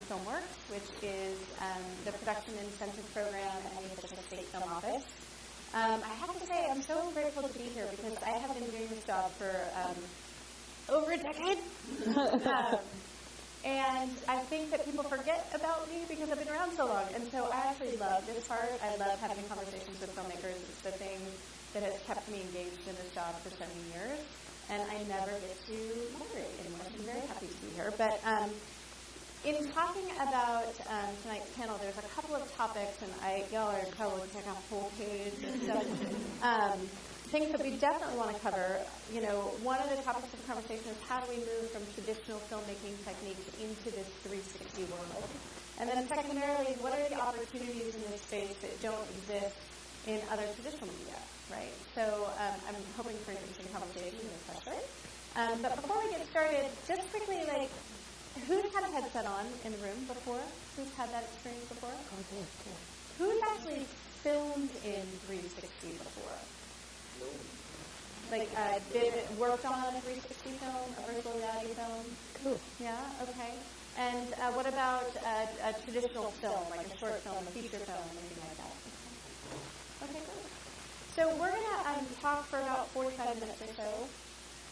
Filmworks, which is the production incentive program at the Official State Film Office. I have to say, I'm so grateful to be here because I have been doing this job for over a decade. And I think that people forget about me because I've been around so long. And so I actually love this part. I love having conversations with filmmakers. It's the thing that has kept me engaged in this job for so many years. And I never get to moderate anymore. I'm very happy to be here. But in talking about tonight's panel, there's a couple of topics, and y'all are probably like a whole page and stuff. Things that we definitely want to cover. You know, one of the topics of conversation is how do we move from traditional filmmaking techniques into this 360 world? And then secondarily, what are the opportunities in this space that don't exist in other traditional media, right? So I'm hoping for an interesting conversation, especially. But before we get started, just quickly, like, who's had a headset on in the room before? Who's had that experience before? Who's actually filmed in 360 before? Like, worked on a 360 film, a virtual reality film? Cool. Yeah, okay. And what about a traditional film, like a short film, a feature film, anything like that? Okay, good. So we're going to talk for about 45 minutes or so,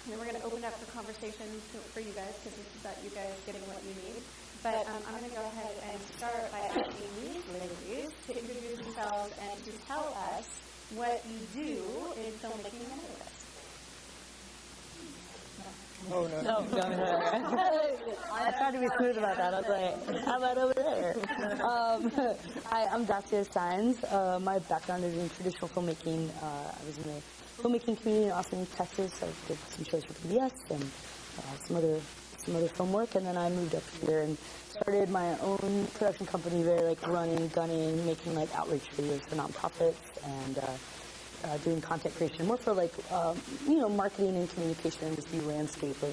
and then we're going to open up for conversation for you guys, because this is about you guys getting what you need. But I'm going to go ahead and start by asking these ladies to introduce themselves and to tell us what you do in filmmaking and otherwise. Oh, no. I tried to be smooth about that. I was like, how about over there? Hi, I'm Dacia Saenz. My background is in traditional filmmaking. I was in the filmmaking community in Austin, Texas. I did some shows for PBS and some other film work. And then I moved up here and started my own production company, very like running, gunning, making like outreach videos for nonprofits and doing content creation, more for like, marketing and communication, this new landscape of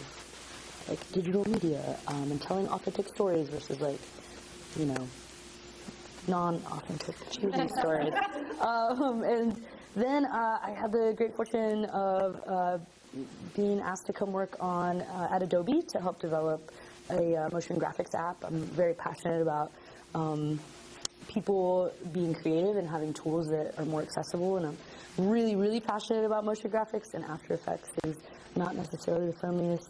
like digital media and telling authentic stories versus like, non-authentic cheesy stories. And then I had the great fortune of being asked to come work on at Adobe to help develop a motion graphics app. I'm very passionate about people being creative and having tools that are more accessible, and I'm really, really passionate about motion graphics, and After Effects is not necessarily the friendliest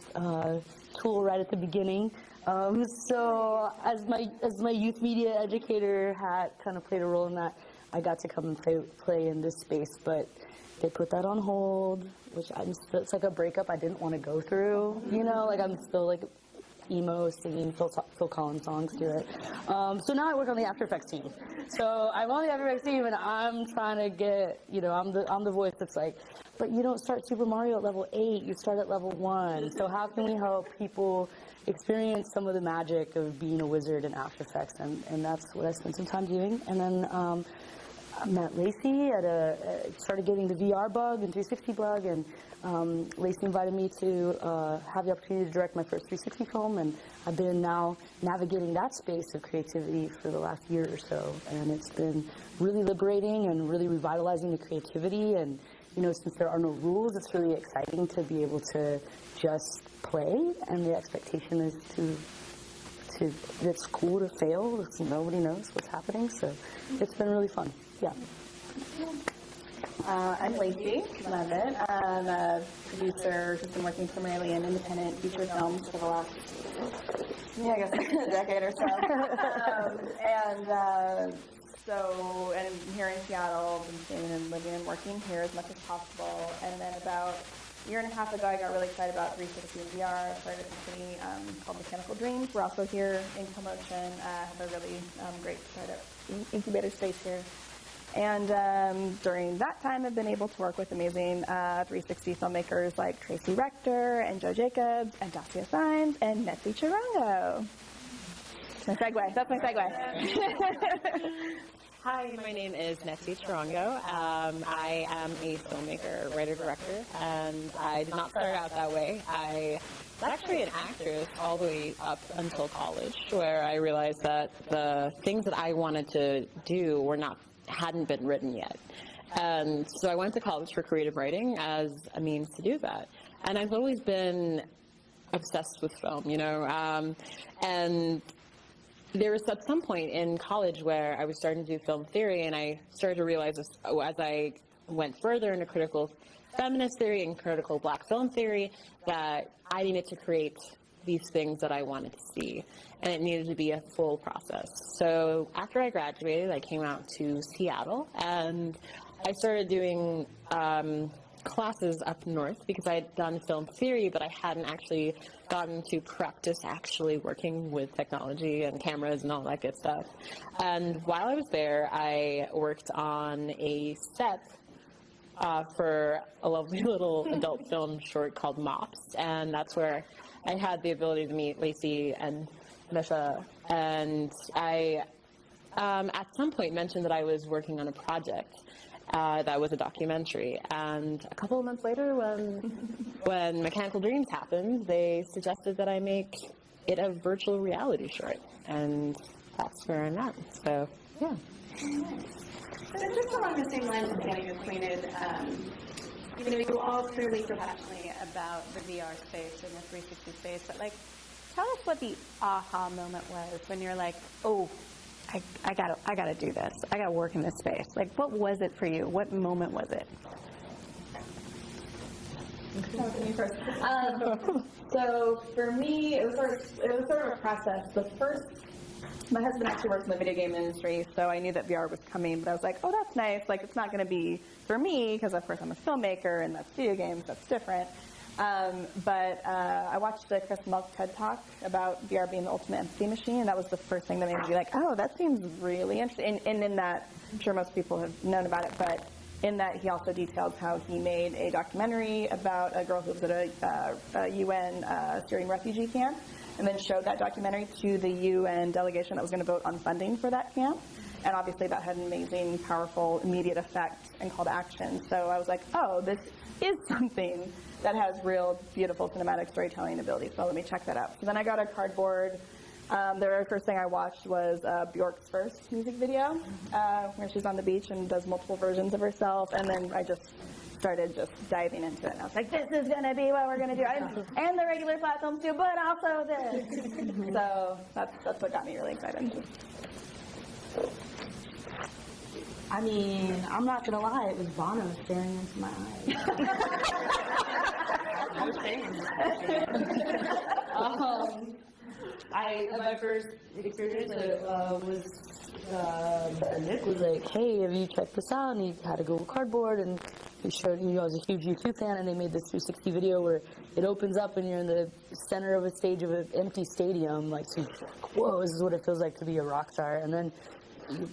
tool right at the beginning. So as my youth media educator hat kind of played a role in that, I got to come and play in this space, but they put that on hold, which it's like a breakup I didn't want to go through, like I'm still like emo singing Phil Collins songs to it. So now I work on the After Effects team. So I'm on the After Effects team, and I'm trying to get, I'm the voice that's like, but you don't start Super Mario at level 8, you start at level 1. So how can we help people experience some of the magic of being a wizard in After Effects? And that's what I spent some time doing. And then I met Lacey started getting the VR bug and 360 bug, and Lacey invited me to have the opportunity to direct my first 360 film, and I've been now navigating that space of creativity for the last year or so, and it's been really liberating and really revitalizing the creativity. And since there are no rules, it's really exciting to be able to just play, and the expectation is it's cool to fail. Nobody knows what's happening, so it's been really fun. Yeah. I'm Lacey Leavitt. I'm a producer who's been working primarily in independent feature films for the last, a decade or so. And I'm here in Seattle, been staying and living and working here as much as possible. And then about a year and a half ago, I got really excited about 360 and VR. I started a company called Mechanical Dreams. We're also here in CoMotion. Have a really great startup incubator space here. And during that time, I've been able to work with amazing 360 filmmakers like Tracy Rector and Joe Jacobs and Dacia Saenz and Tjirongo. That's my segue. That's my segue. Hi, my name is Tjirongo. I am a filmmaker, writer-director, and I did not start out that way. I was actually an actress all the way up until college, where I realized that the things that I wanted to do hadn't been written yet. And so I went to college for creative writing as a means to do that. And I've always been obsessed with film, and there was at some point in college where I was starting to do film theory, and I started to realize as I went further into critical feminist theory and critical black film theory that I needed to create these things that I wanted to see, and it needed to be a full process. So after I graduated, I came out to Seattle, and I started doing classes up north because I had done film theory, but I hadn't actually gotten to practice actually working with technology and cameras and all that good stuff. And while I was there, I worked on a set for a lovely little adult film short called Mops, and that's where I had the ability to meet Lacey and Misha, and I at some point mentioned that I was working on a project that was a documentary, and a couple of months later when Mechanical Dreams happened, they suggested that I make it a virtual reality short, and that's where I'm at. So yeah. So just along the same lines of getting acquainted, you all clearly feel passionately about the VR space and the 360 space, but tell us what the aha moment was when you're like, oh, I gotta do this. I gotta work in this space. What was it for you? What moment was it? So for me, it was sort of a process. My husband actually works in the video game industry, so I knew that VR was coming, but I was like, oh, that's nice. It's not going to be for me, because of course I'm a filmmaker, and that's video games, that's different. But I watched the Chris Milk TED Talk about VR being the ultimate empathy machine, and that was the first thing that made me be like, oh, that seems really interesting. And in that, I'm sure most people have known about it, but in that he also detailed how he made a documentary about a girl who was at a UN Syrian refugee camp, and then showed that documentary to the UN delegation that was going to vote on funding for that camp. And obviously that had an amazing, powerful, immediate effect and call to action. So I was like, oh, this is something that has real, beautiful cinematic storytelling ability. So let me check that out. So then I got a cardboard. The very first thing I watched was Bjork's first music video, where she's on the beach and does multiple versions of herself. And then I just started diving into it. And I was like, this is going to be what we're going to do. And the regular platforms too, but also this. So that's what got me really excited. I mean, I'm not gonna lie, it was Bono staring into my eyes. My first experience was Nick was like, hey, have you checked this out? And he had a Google Cardboard, and he showed me. I was a huge YouTube fan, and they made this 360 video where it opens up and you're in the center of a stage of an empty stadium. So you're like, whoa, this is what it feels like to be a rock star. And then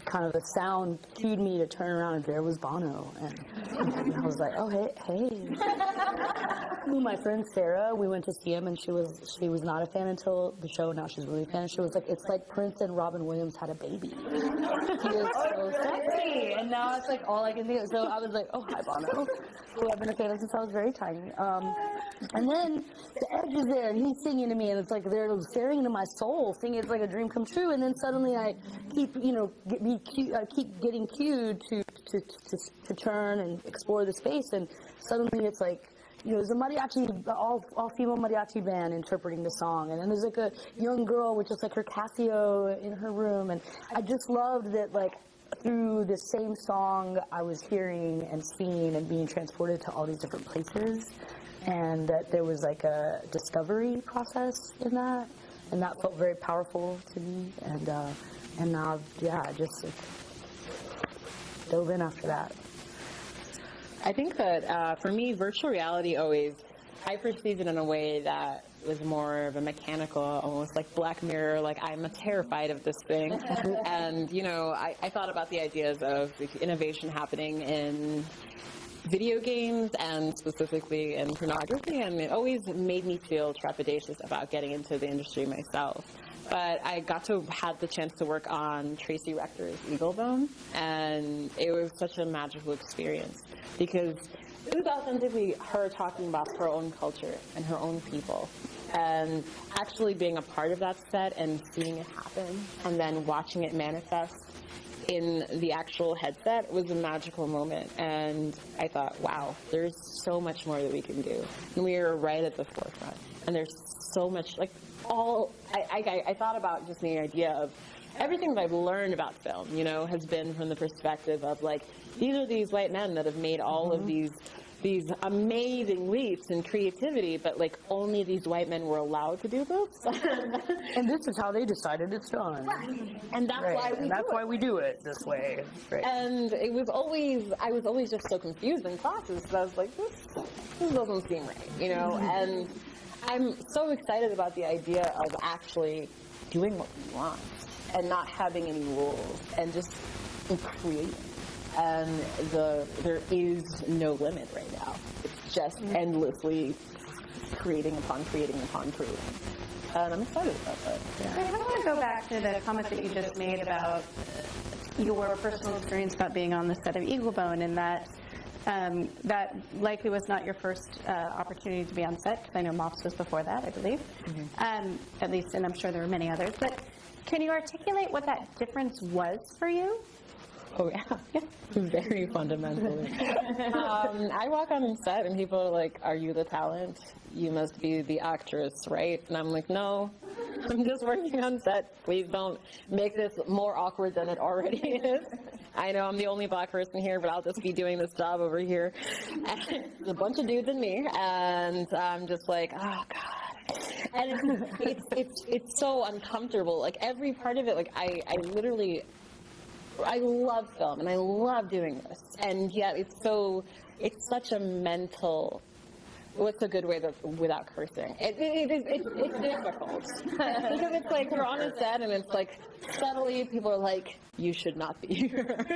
kind of the sound cued me to turn around, and there was Bono, and I was like, oh, hey. My friend Sarah, we went to see him, and she was not a fan until the show. Now she's really a fan. She was like, it's like Prince and Robin Williams had a baby. He is so sexy, and now it's all I can think of. So I was like, oh, hi Bono, who I've been a fan of since I was very tiny. And then the Edge is there, and he's singing to me, and it's like they're staring into my soul, thinking it's like a dream come true. And then suddenly I keep getting cued to turn and explore the space, and suddenly it's like, there's a mariachi, all-female mariachi band interpreting the song, and then there's a young girl with just her Casio in her room, and I just loved that through the same song I was hearing and seeing and being transported to all these different places, and that there was a discovery process in that, and that felt very powerful to me, and now, I just dove in after that. I think that for me, virtual reality I perceived it in a way that was more of a mechanical, almost like Black Mirror, I'm terrified of this thing. And, I thought about the ideas of innovation happening in video games and specifically in pornography, and it always made me feel trepidatious about getting into the industry myself. But I got to have the chance to work on Tracy Rector's Eagle Bone, and it was such a magical experience because it was authentically her talking about her own culture and her own people, and actually being a part of that set and seeing it happen and then watching it manifest in the actual headset was a magical moment. And I thought, wow, there's so much more that we can do, and we are right at the forefront, and there's so much I thought about just the idea of everything that I've learned about film, you know, has been from the perspective of like, these are these white men that have made all of these amazing leaps in creativity, but like only these white men were allowed to do this. And this is how they decided it's done. And that's why we do it this way. Right. And I was always just so confused in classes because I was like, this doesn't seem right, you know. And I'm so excited about the idea of actually doing what we want and not having any rules and just creating. And there is no limit right now. It's just endlessly creating upon creating upon creating. And I'm excited about that. So I want to go back to the comment that you just made about your personal experience about being on the set of Eaglebone, and that that likely was not your first opportunity to be on set, because I know Mops was before that, I believe. At least, and I'm sure there were many others. But can you articulate what that difference was for you? Oh, yeah. Very fundamentally. I walk on set and people are like, are you the talent? You must be the actress, right? And I'm like, no, I'm just working on set. Please don't make this more awkward than it already is. I know I'm the only black person here, but I'll just be doing this job over here. And there's a bunch of dudes and me, and I'm just like, oh, God. And it's so uncomfortable. Like, every part of it, like, I love film and I love doing this, and yet it's such a mental, what's a good way without cursing? It's difficult because it's like you're on a set and it's like subtly people are like, you should not be here,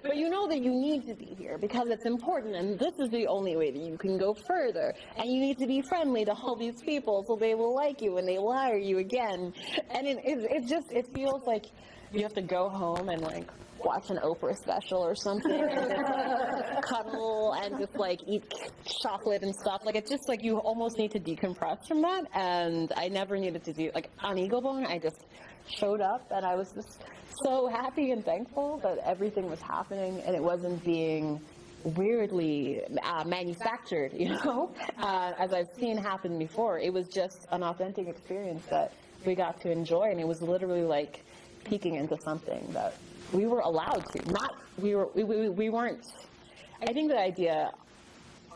but you know that you need to be here because it's important, and this is the only way that you can go further, and you need to be friendly to all these people so they will like you when they hire you again. And it feels like you have to go home and like watch an Oprah special or something and just cuddle and just like eat chocolate and stuff. Like, it's just like you almost need to decompress from that, and I never needed to do, like on Eaglebone, I just showed up and I was just so happy and thankful that everything was happening and it wasn't being weirdly manufactured, you know, as I've seen happen before. It was just an authentic experience that we got to enjoy, and it was literally like peeking into something that we were allowed to. We weren't. I think the idea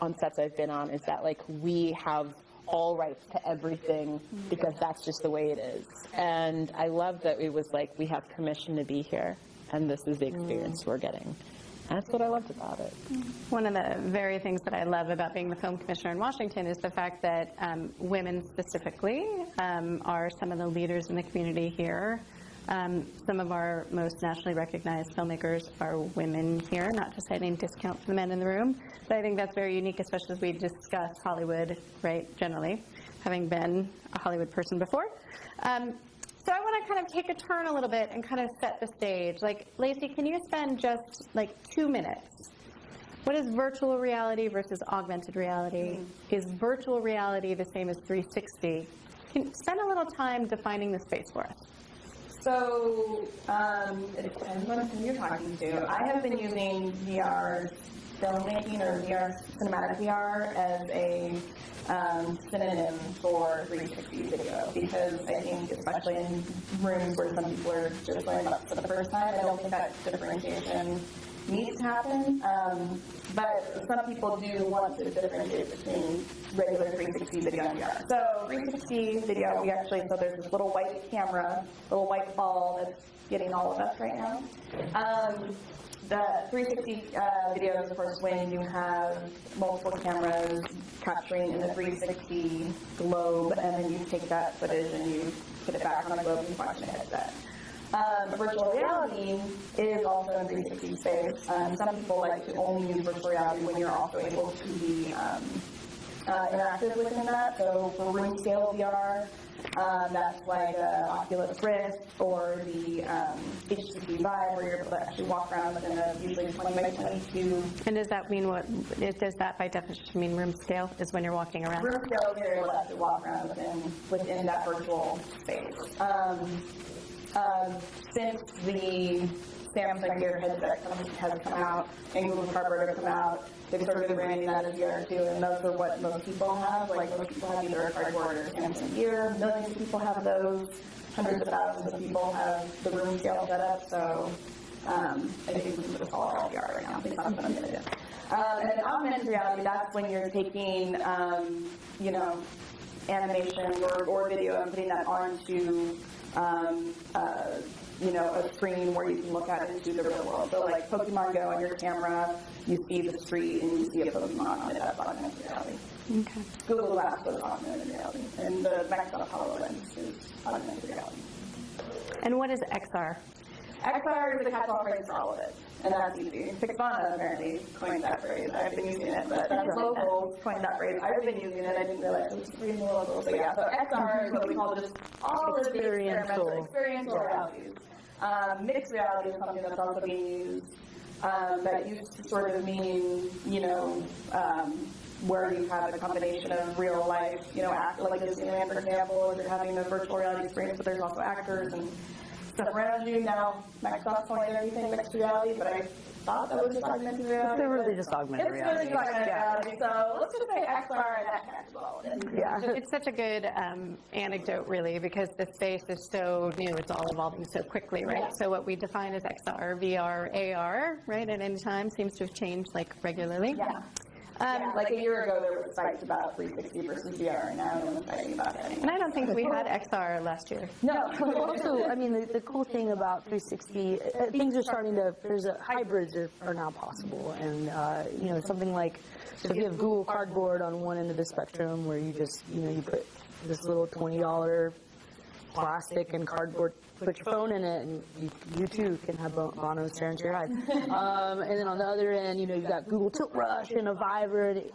on sets I've been on is that like we have all rights to everything because that's just the way it is. And I love that it was like we have permission to be here, and this is the experience we're getting. And that's what I loved about it. One of the very things that I love about being the film commissioner in Washington is the fact that women specifically are some of the leaders in the community here. Some of our most nationally recognized filmmakers are women here, not just any discount for the men in the room. But I think that's very unique, especially as we discuss Hollywood, right, generally, having been a Hollywood person before. So I want to kind of take a turn a little bit and kind of set the stage. Like, Lacey, can you spend just like 2 minutes? What is virtual reality versus augmented reality? Is virtual reality the same as 360? Can you spend a little time defining the space for us? So, it depends on who you're talking to. I have been using VR filmmaking or VR, cinematic VR as a synonym for 360 video, because I think, especially in rooms where some people are just learning about it for the first time, I don't think that differentiation needs to happen. But some people do want to differentiate between regular 360 video and VR. So 360 video, so there's this little white camera, little white ball that's getting all of us right now. The 360 videos, of course, when you have multiple cameras capturing in the 360 globe, and then you take that footage and you put it back on the globe and watch a headset. Virtual reality is also in 360 space. Some people like to only use virtual reality when you're also able to be interactive within that. So for room scale VR, that's like Oculus Rift or the HTC Vive, where you're able to actually walk around within a usually 20 by 22. And does that mean does that by definition mean room scale is when you're walking around? Room scale, you're able to actually walk around within that virtual space. Since the Samsung Gear headset has come out and Google Cardboard has come out, they've sort of branding that as VR too, and those are what most people have. Like, most people have either a Cardboard or Samsung Gear. Millions of people have those. hundreds of thousands of people have the room scale set up, so I think we can just all VR right now. I think that's what I'm going to do. And then augmented reality, that's when you're taking, you know, animation or video and putting that onto, you know, a screen where you can look out into the real world. So like Pokemon Go on your camera, you see the street and you see a Pokemon, and that's augmented reality. Okay. Google Glass was augmented reality, and the Microsoft HoloLens is augmented reality. And what is XR? XR is the catch-all phrase for all of it, and that's easy. Pixvana apparently coined that phrase. I've been using it, but that's local coined that phrase. I've been using it. I didn't realize it was pretty local. So yeah, so XR is what we call just all of the experiential realities. Mixed reality is something that's also being used. That used to sort of mean, you know, where you have a combination of real life, you know, like Disneyland, for example, or you're having a virtual reality experience, but there's also actors and stuff around you. Now, Microsoft calling everything mixed reality, but I thought that was just augmented reality. They're really just augmented reality. It's really just augmented reality, so let's just say XR and that catches all of it. Yeah. It's such a good anecdote, really, because the space is so new. It's all evolving so quickly, right? Yeah. So what we define as XR, VR, AR, right, at any time seems to have changed, like, regularly. Yeah. Like a year ago, there was fights about 360 versus VR, and now no one's fighting about it anymore. And I don't think we had XR last year. No. But also, I mean, the cool thing about 360, things are starting to, hybrids are now possible. And, you know, something like, so if you have Google Cardboard on one end of the spectrum where you just, you know, you put this little $20 plastic and cardboard, put your phone in it, and you too can have Bono stare into your eyes. And then on the other end, you know, you've got Google Tilt Brush and a Vibrant,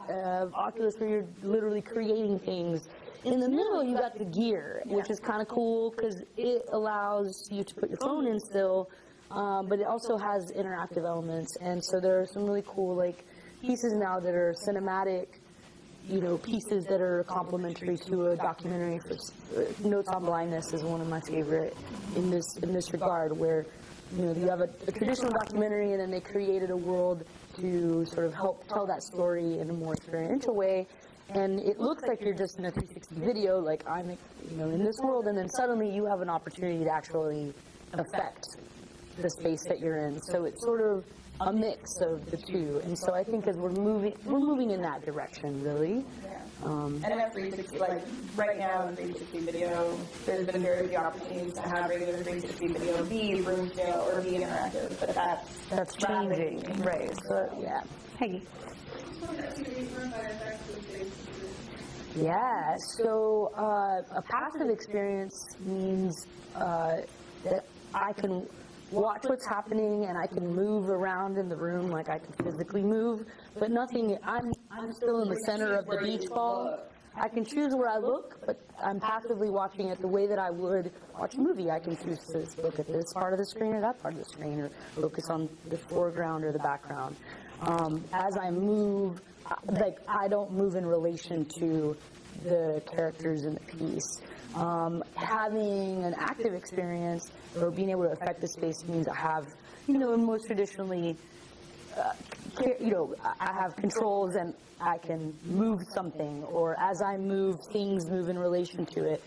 Oculus, where you're literally creating things. In the middle, you got the gear, which is kind of cool because it allows you to put your phone in still, but it also has interactive elements. And so there are some really cool, like, pieces now that are cinematic, you know, pieces that are complementary to a documentary. Notes on Blindness is one of my favorite in this regard, where, you know, you have a traditional documentary and then they created a world to sort of help tell that story in a more experiential way. And it looks like you're just in a 360 video, like I'm, you know, in this world, and then suddenly you have an opportunity to actually affect the space that you're in. So it's sort of a mix of the two, and so I think as we're moving in that direction, really. Yeah. And at 360, like right now in 360 video, there's been very few opportunities to have regular 360 video be room scale or be interactive, but that's changing, right? So yeah, Peggy. Yeah. So a passive experience means that I can watch what's happening and I can move around in the room, like I can physically move, but nothing, I'm still in the center of the beach ball. I can choose where I look, but I'm passively watching it the way that I would watch a movie. I can choose to look at this part of the screen or that part of the screen, or focus on the foreground or the background. As I move, like, I don't move in relation to the characters in the piece. Having an active experience or being able to affect the space means I have, you know, most traditionally, you know, I have controls and I can move something, or as I move, things move in relation to it.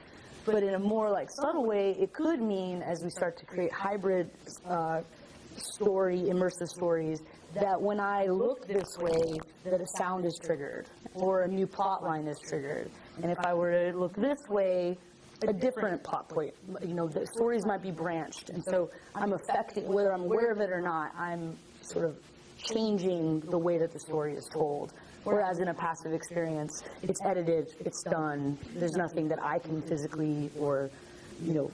But in a more like subtle way, it could mean, as we start to create hybrid immersive stories, that when I look this way, that a sound is triggered or a new plot line is triggered. And if I were to look this way, a different plot point, you know, the stories might be branched. And so I'm affecting, whether I'm aware of it or not, I'm sort of changing the way that the story is told. Whereas in a passive experience, it's edited, it's done, there's nothing that I can physically or, you know,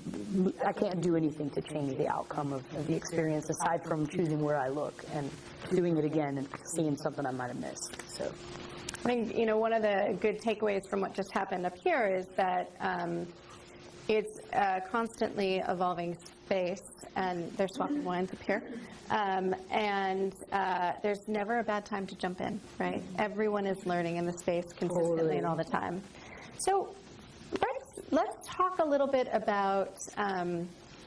I can't do anything to change the outcome of the experience aside from choosing where I look and doing it again and seeing something I might have missed. So I think, you know, one of the good takeaways from what just happened up here is that it's a constantly evolving space, and there's swapping lines up here, and there's never a bad time to jump in, right? Everyone is learning in the space consistently and all the time. So let's talk a little bit about,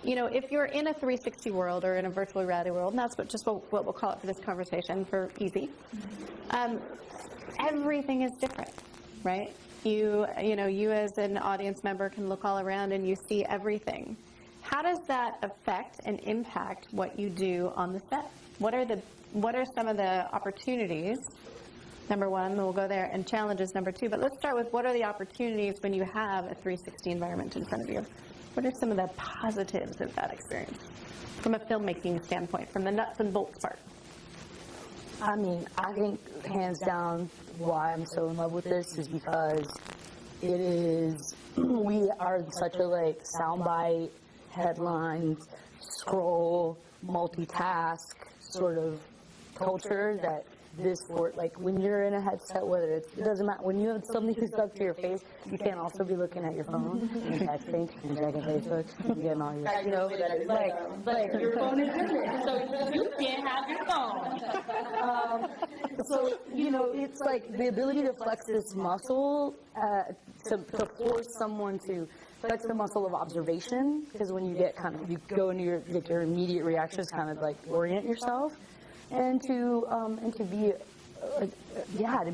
you know, if you're in a 360 world or in a virtual reality world, and that's what we'll call it for this conversation for easy, everything is different, right? You as an audience member can look all around and you see everything. How does that affect and impact what you do on the set? What are some of the opportunities? Number one, we'll go there, and challenges number two. But let's start with, what are the opportunities when you have a 360 environment in front of you? What are some of the positives of that experience from a filmmaking standpoint, from the nuts and bolts part? I mean, I think hands down why I'm so in love with this is because we are such a soundbite, headlines, scroll, multitask sort of culture that this sport, when you're in a headset, it doesn't matter, when you have something stuck to your face, you can't also be looking at your phone and texting and checking Facebook and getting all your, your phone is in there, so you can't have your phone. So, it's the ability to flex this muscle, to force someone to flex the muscle of observation, because when you get you go into your immediate reactions, orient yourself. And to be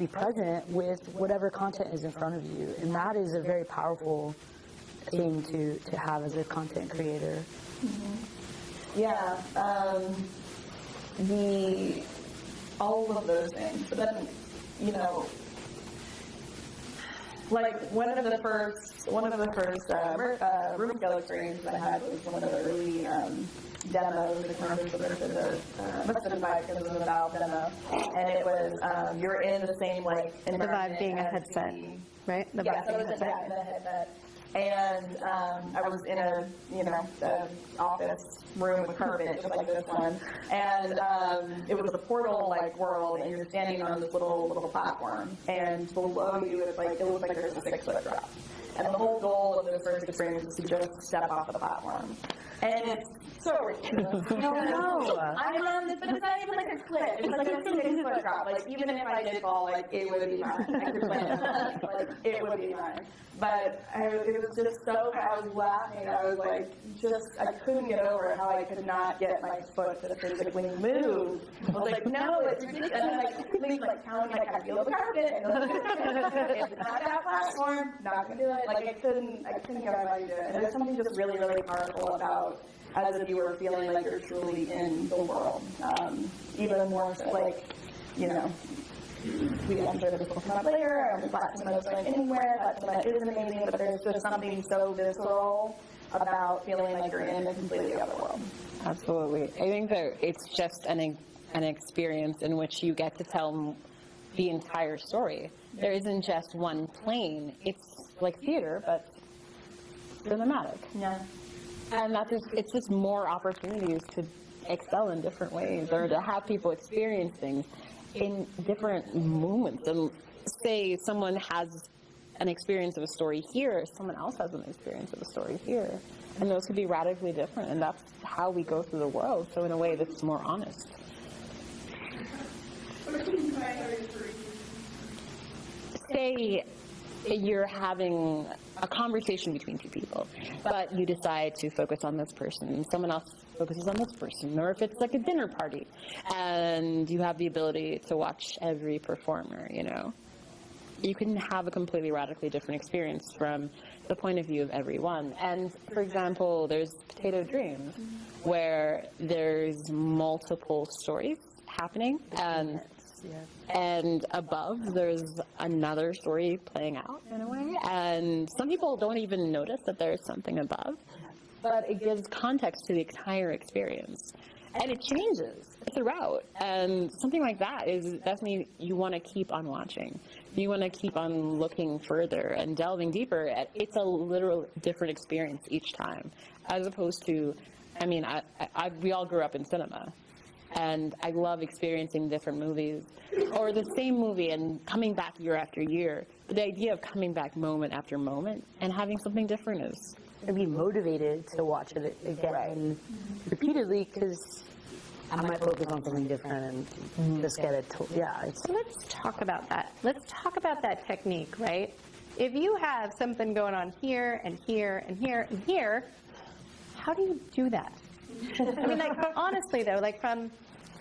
present with whatever content is in front of you, and that is a very powerful thing to have as a content creator. Mm-hmm. Yeah, all of those things. But then, one of the first room scale experiences I had was one of the early demos, must have been Vive because it was a Valve demo, and it was, you're in the same, the Vive being a headset, right? The Vive being a headset. In a headset. And I was in a, the office room with carpet, just like this one, and it was a portal world, and you're standing on this little platform, and below you it looked like there's a 6-foot drop. And the whole goal of this first experience is to just step off the platform. And it's so ridiculous. No. I'm on this, but it's not even a cliff. It's a 6-foot drop. Even if I did fall, it would be mine. I could plan it would be mine. But it was just so, I was laughing. I was I couldn't get over how I could not get my foot to the thing. When you move, I was no, it's ridiculous. And I'm counting, I feel the carpet. It's not that platform, not going to do it. I couldn't get my mind to it. And there's something just really, really powerful about, as a viewer, feeling like you're truly in the world. Even more so, I'm sure this will come up later. I'm Flattie going anywhere. Flattie is amazing, but there's just something so visceral about feeling like you're in a completely other world. Absolutely. I think that it's just an experience in which you get to tell the entire story. There isn't just one plane. It's like theater, but cinematic. Yeah. And it's just more opportunities to excel in different ways, or to have people experience things in different moments. And say someone has an experience of a story here, someone else has an experience of a story here. And those could be radically different, and that's how we go through the world, so in a way that's more honest. Say you're having a conversation between two people, but you decide to focus on this person, and someone else focuses on this person, or if it's a dinner party, and you have the ability to watch every performer, you can have a completely radically different experience from the point of view of everyone. And, for example, there's Potato Dreams, where there's multiple stories happening, and above there's another story playing out in a way, and some people don't even notice that there's something above, but it gives context to the entire experience, and it changes throughout. And something like that is definitely, you want to keep on watching, you want to keep on looking further and delving deeper. It's a literal different experience each time, as opposed to, we all grew up in cinema, and I love experiencing different movies, or the same movie and coming back year after year. But the idea of coming back moment after moment and having something different is... And be motivated to watch it again repeatedly, because I might focus on something different and just get it. So let's talk about that. Let's talk about that technique, right? If you have something going on here and here and here and here, how do you do that? Honestly though, from,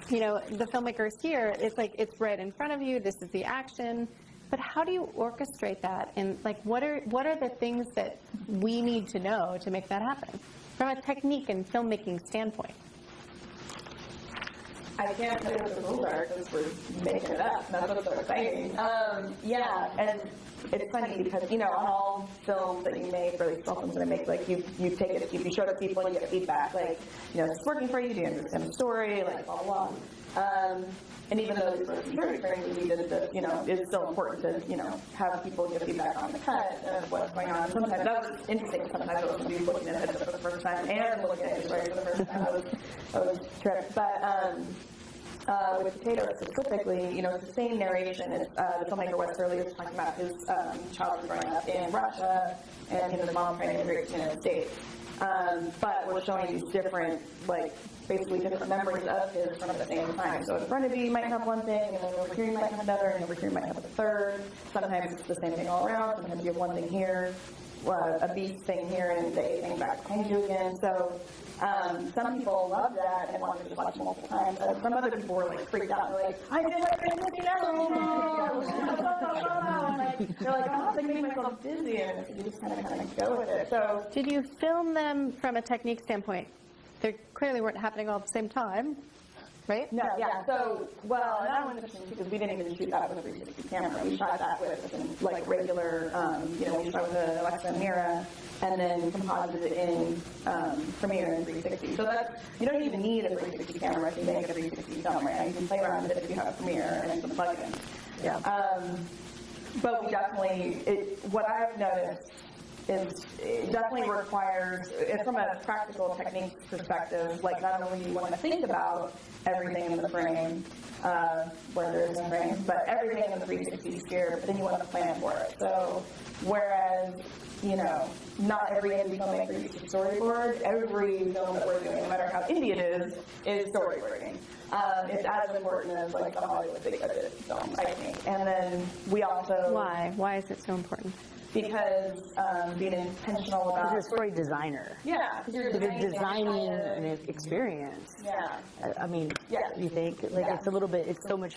the filmmakers here, it's it's right in front of you. This is the action. But how do you orchestrate that? And like, what are the things that we need to know to make that happen from a technique and filmmaking standpoint? I can't say what the rules are because we're making it up. That's what's so exciting. Yeah, and it's funny because, you know, on all films that you make, or like films that I make, like you take it, you show it to people and you get feedback, like, you know, it's working for you, do you understand the story, like, blah, blah, blah. And even though this was very needed, you know, it's still important to, you know, have people give feedback on the cut of what's going on. Sometimes that was interesting. Sometimes I was looking at it for the first time and looking at the story for the first time. I was tripped. But with Potato specifically, you know, it's the same narration. It's, the filmmaker Wes Hurley was talking about his childhood growing up in Russia and his mom trying to immigrate to the United States. But we're showing these different, like, basically different memories of his from the same time. So in front of you, you might have one thing, and then over here you might have another, and over here you might have a third. Sometimes it's the same thing all around. Sometimes you have one thing here, a B thing here, and the A thing back behind you again. So some people love that and want to just watch multiple times. Some other people were like freaked out. They're like, I feel like I'm looking out. They're like, I'm not making myself dizzy, and you just kind of go with it. So Did you film them from a technique standpoint? They clearly weren't happening all at the same time, right? no, yeah. So well, and that one's interesting because we didn't even shoot that with a 360 camera. We shot that with like regular, you know, we shot with an Alexa and Mira, and then composited it in Premiere in 360. So that's, you don't even need a 360 camera to make a 360 film, right? You can play around with it if you have Premiere and some plugins. Yeah. But we definitely, what I've noticed is it definitely requires, from a practical technique perspective, like not only do you want to think about everything in the frame, where there isn't frames, but everything in the 360 sphere, but then you want to plan for it. So whereas, you know, not every indie filmmaker uses storyboard, every film that we're doing, no matter how indie it is storyboarding. It's as important as like the Hollywood big budget film, I think. And then we also... Why? Why is it so important? Because being intentional about... Because you're a story designer. Yeah. Because you're designing an experience. Yeah. I mean, Yeah. you think? Like, Yeah. it's a little bit, it's so much,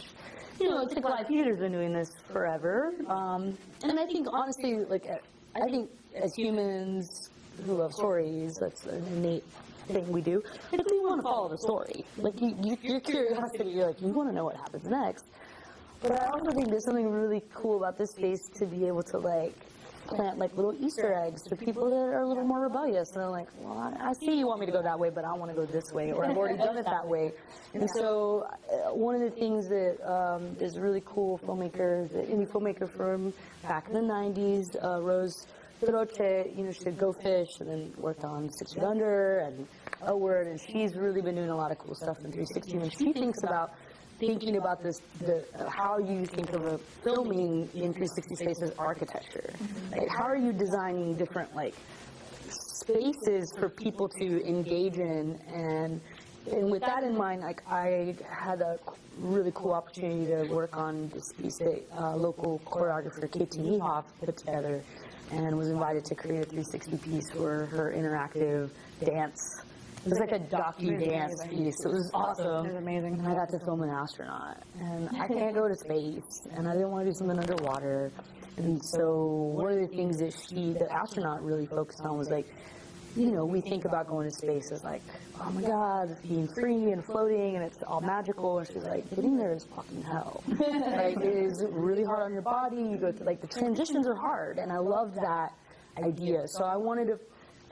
you know, it's like live theater's been doing this forever. And I think, honestly, like, I think as humans who love stories, that's an innate thing we do. Like, we want to follow the story. Like, your curiosity, you're like, you want to know what happens next. But I also think there's something really cool about this space to be able to, like, plant like little Easter eggs for people that are a little more rebellious. And they're like, well, I see you want me to go that way, but I want to go this way, or I've already done it that way. And so one of the things that is really cool, filmmakers, the indie filmmaker from back in the 90s, Rose Firoche, you know, she did Go Fish and then worked on 6 Feet Under and A Word, and she's really been doing a lot of cool stuff in 360. And she thinks about thinking about this, how you think of a filming in 360 space as architecture. Like, how are you designing different, like, spaces for people to engage in? And with that in mind, like, I had a really cool opportunity to work on this piece that local choreographer Katie Niehoff put together, and was invited to create a 360 piece for her interactive dance. It was like a docu-dance piece. It was awesome. It was amazing. And I got to film an astronaut. And I can't go to space. And I didn't want to do something underwater. And so one of the things that the astronaut really focused on was like, you know, we think about going to space as like, oh my God, being free and floating and it's all magical. And she's like, getting there is fucking hell. Like, it is really hard on your body. You go through, like, the transitions are hard. And I loved that idea. So I wanted to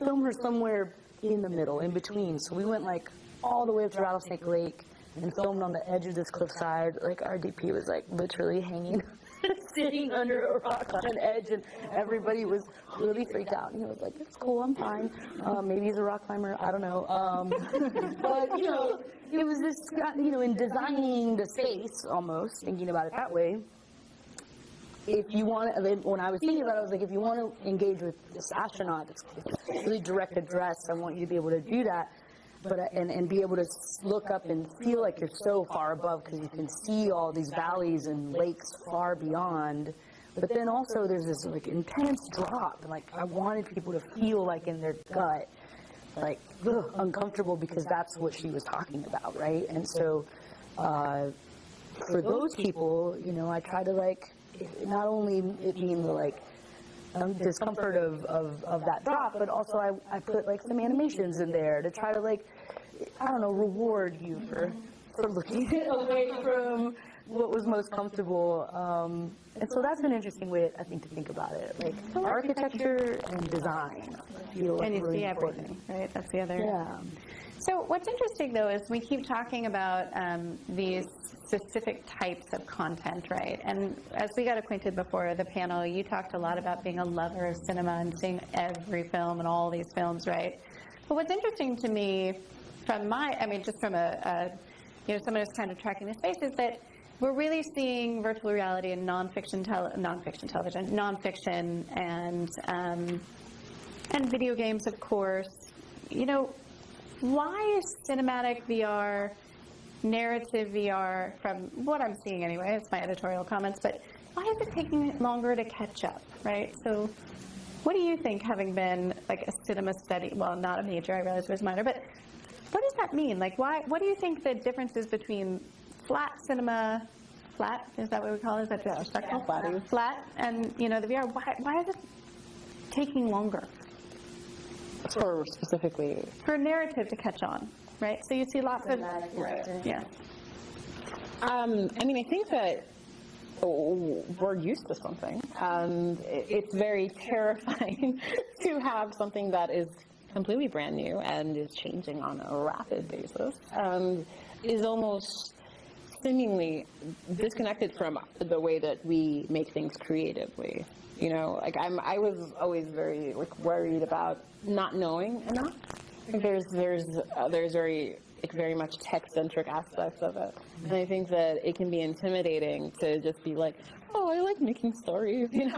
film her somewhere in the middle, in between. So we went like all the way up to Rattlesnake Lake and filmed on the edge of this cliffside. Like, our DP was like literally hanging, sitting under a rock on an edge, and everybody was really freaked out. And he was like, it's cool, I'm fine. Maybe he's a rock climber, I don't know. But, you know, it was this, you know, in designing the space almost, thinking about it that way, if you want to, when I was thinking about it, I was like, if you want to engage with this astronaut, it's really direct address, I want you to be able to do that, but and be able to look up and feel like you're so far above because you can see all these valleys and lakes far beyond. But then also there's this like intense drop, and like I wanted people to feel like in their gut, like uncomfortable, because that's what she was talking about, right? And so for those people, you know, I try to like not only it means like discomfort of that drop, but also I put like some animations in there to try to like, I don't know, reward you for looking away from what was most comfortable. And so that's an interesting way, I think, to think about it. Like architecture and design feel like And you really see important. everything, right? That's the other. Yeah. So what's interesting, though, is we keep talking about these specific types of content, right? And as we got acquainted before the panel, you talked a lot about being a lover of cinema and seeing every film and all these films, right? But what's interesting to me from just from someone who's kind of tracking the space, is that we're really seeing virtual reality in nonfiction television, nonfiction, and video games, of course. Why is cinematic VR, narrative VR, from what I'm seeing anyway, it's my editorial comments, but why is it taking longer to catch up, right? So what do you think, having been like a cinema study, well, not a major, I realize it was minor, but what does that mean? Like, what do you think the difference is between flat cinema, flat, is that what we call it? Is that just respectful? Flattie. Flat, and, the VR, why is it taking longer? For specifically, For narrative to catch on, right? So you see lots of, yeah. I think that we're used to something. It's very terrifying to have something that is completely brand new and is changing on a rapid basis, is almost seemingly disconnected from the way that we make things creatively. I was always very worried about not knowing enough. There's very much tech-centric aspects of it, and I think that it can be intimidating to just be like, oh, I like making stories, and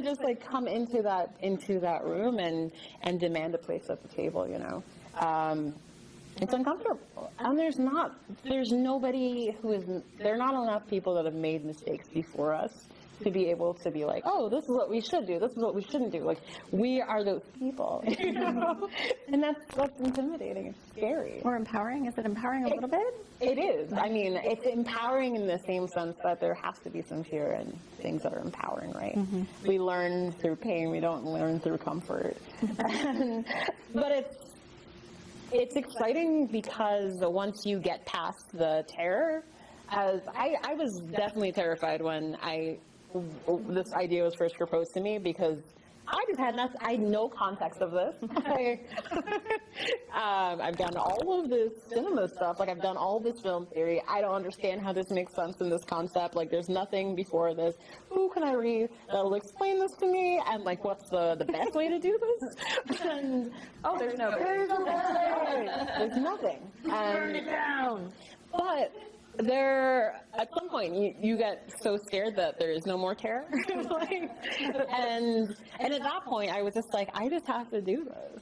just like come into that room and demand a place at the table, It's uncomfortable, and there are not enough people that have made mistakes before us to be able to be like, oh, this is what we should do, this is what we shouldn't do. Like, we are those people, and that's intimidating. It's scary. Or empowering? Is it empowering a little bit? It is. It's empowering in the same sense that there has to be some fear in things that are empowering, right? Mm-hmm. We learn through pain. We don't learn through comfort. But it's exciting because once you get past the terror, as I was definitely terrified when this idea was first proposed to me, because I had no context of this. I've done all of this cinema stuff. Like, I've done all this film theory. I don't understand how this makes sense in this concept. Like, there's nothing before this. Who can I read that'll explain this to me? And, like, what's the best way to do this? And, There's no there's nothing. Burn it down. But at some point, you get so scared that there is no more terror. and at that point, I was just like, I just have to do this.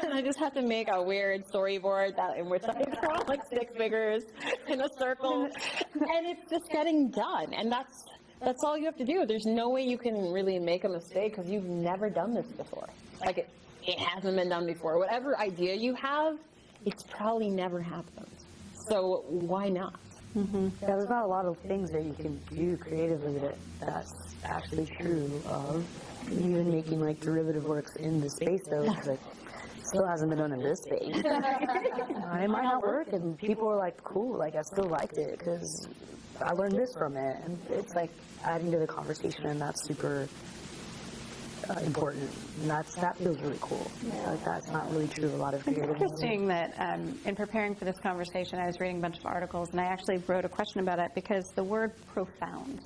And I just have to make a weird storyboard in which I draw like stick figures in a circle. And it's just getting done. And that's all you have to do. There's no way you can really make a mistake because you've never done this before. Like, it hasn't been done before. Whatever idea you have, it's probably never happened. So why not? Mm-hmm. Yeah, there's not a lot of things that you can do creatively that's actually true of. Even making like derivative works in the space, though, because it still hasn't been done in this space. It might not work, and people are like, cool, like I still liked it because I learned this from it, and it's like adding to the conversation, and that's super important. And that feels really cool. Yeah. Like, that's not really true of a lot of creative. It's interesting that in preparing for this conversation, I was reading a bunch of articles, and I actually wrote a question about it because the word profound,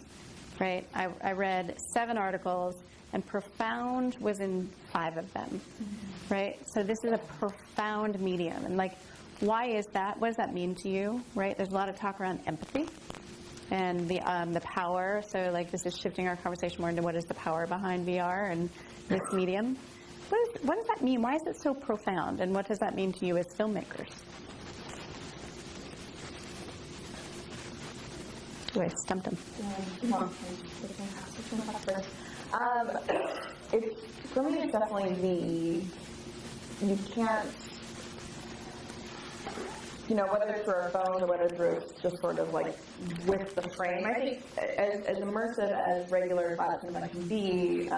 right? I read 7 articles, and profound was in 5 of them, right? So this is a profound medium, and like, why is that? What does that mean to you, right? There's a lot of talk around empathy and the power. So like, this is shifting our conversation more into what is the power behind VR and this medium. What does that mean? Why is it so profound? And what does that mean to you as filmmakers? Oh, I stumped him. For me, it's definitely you can't, whether it's through our phones or whether through just sort of like with the frame. I think as immersive as regular flat cinema can be,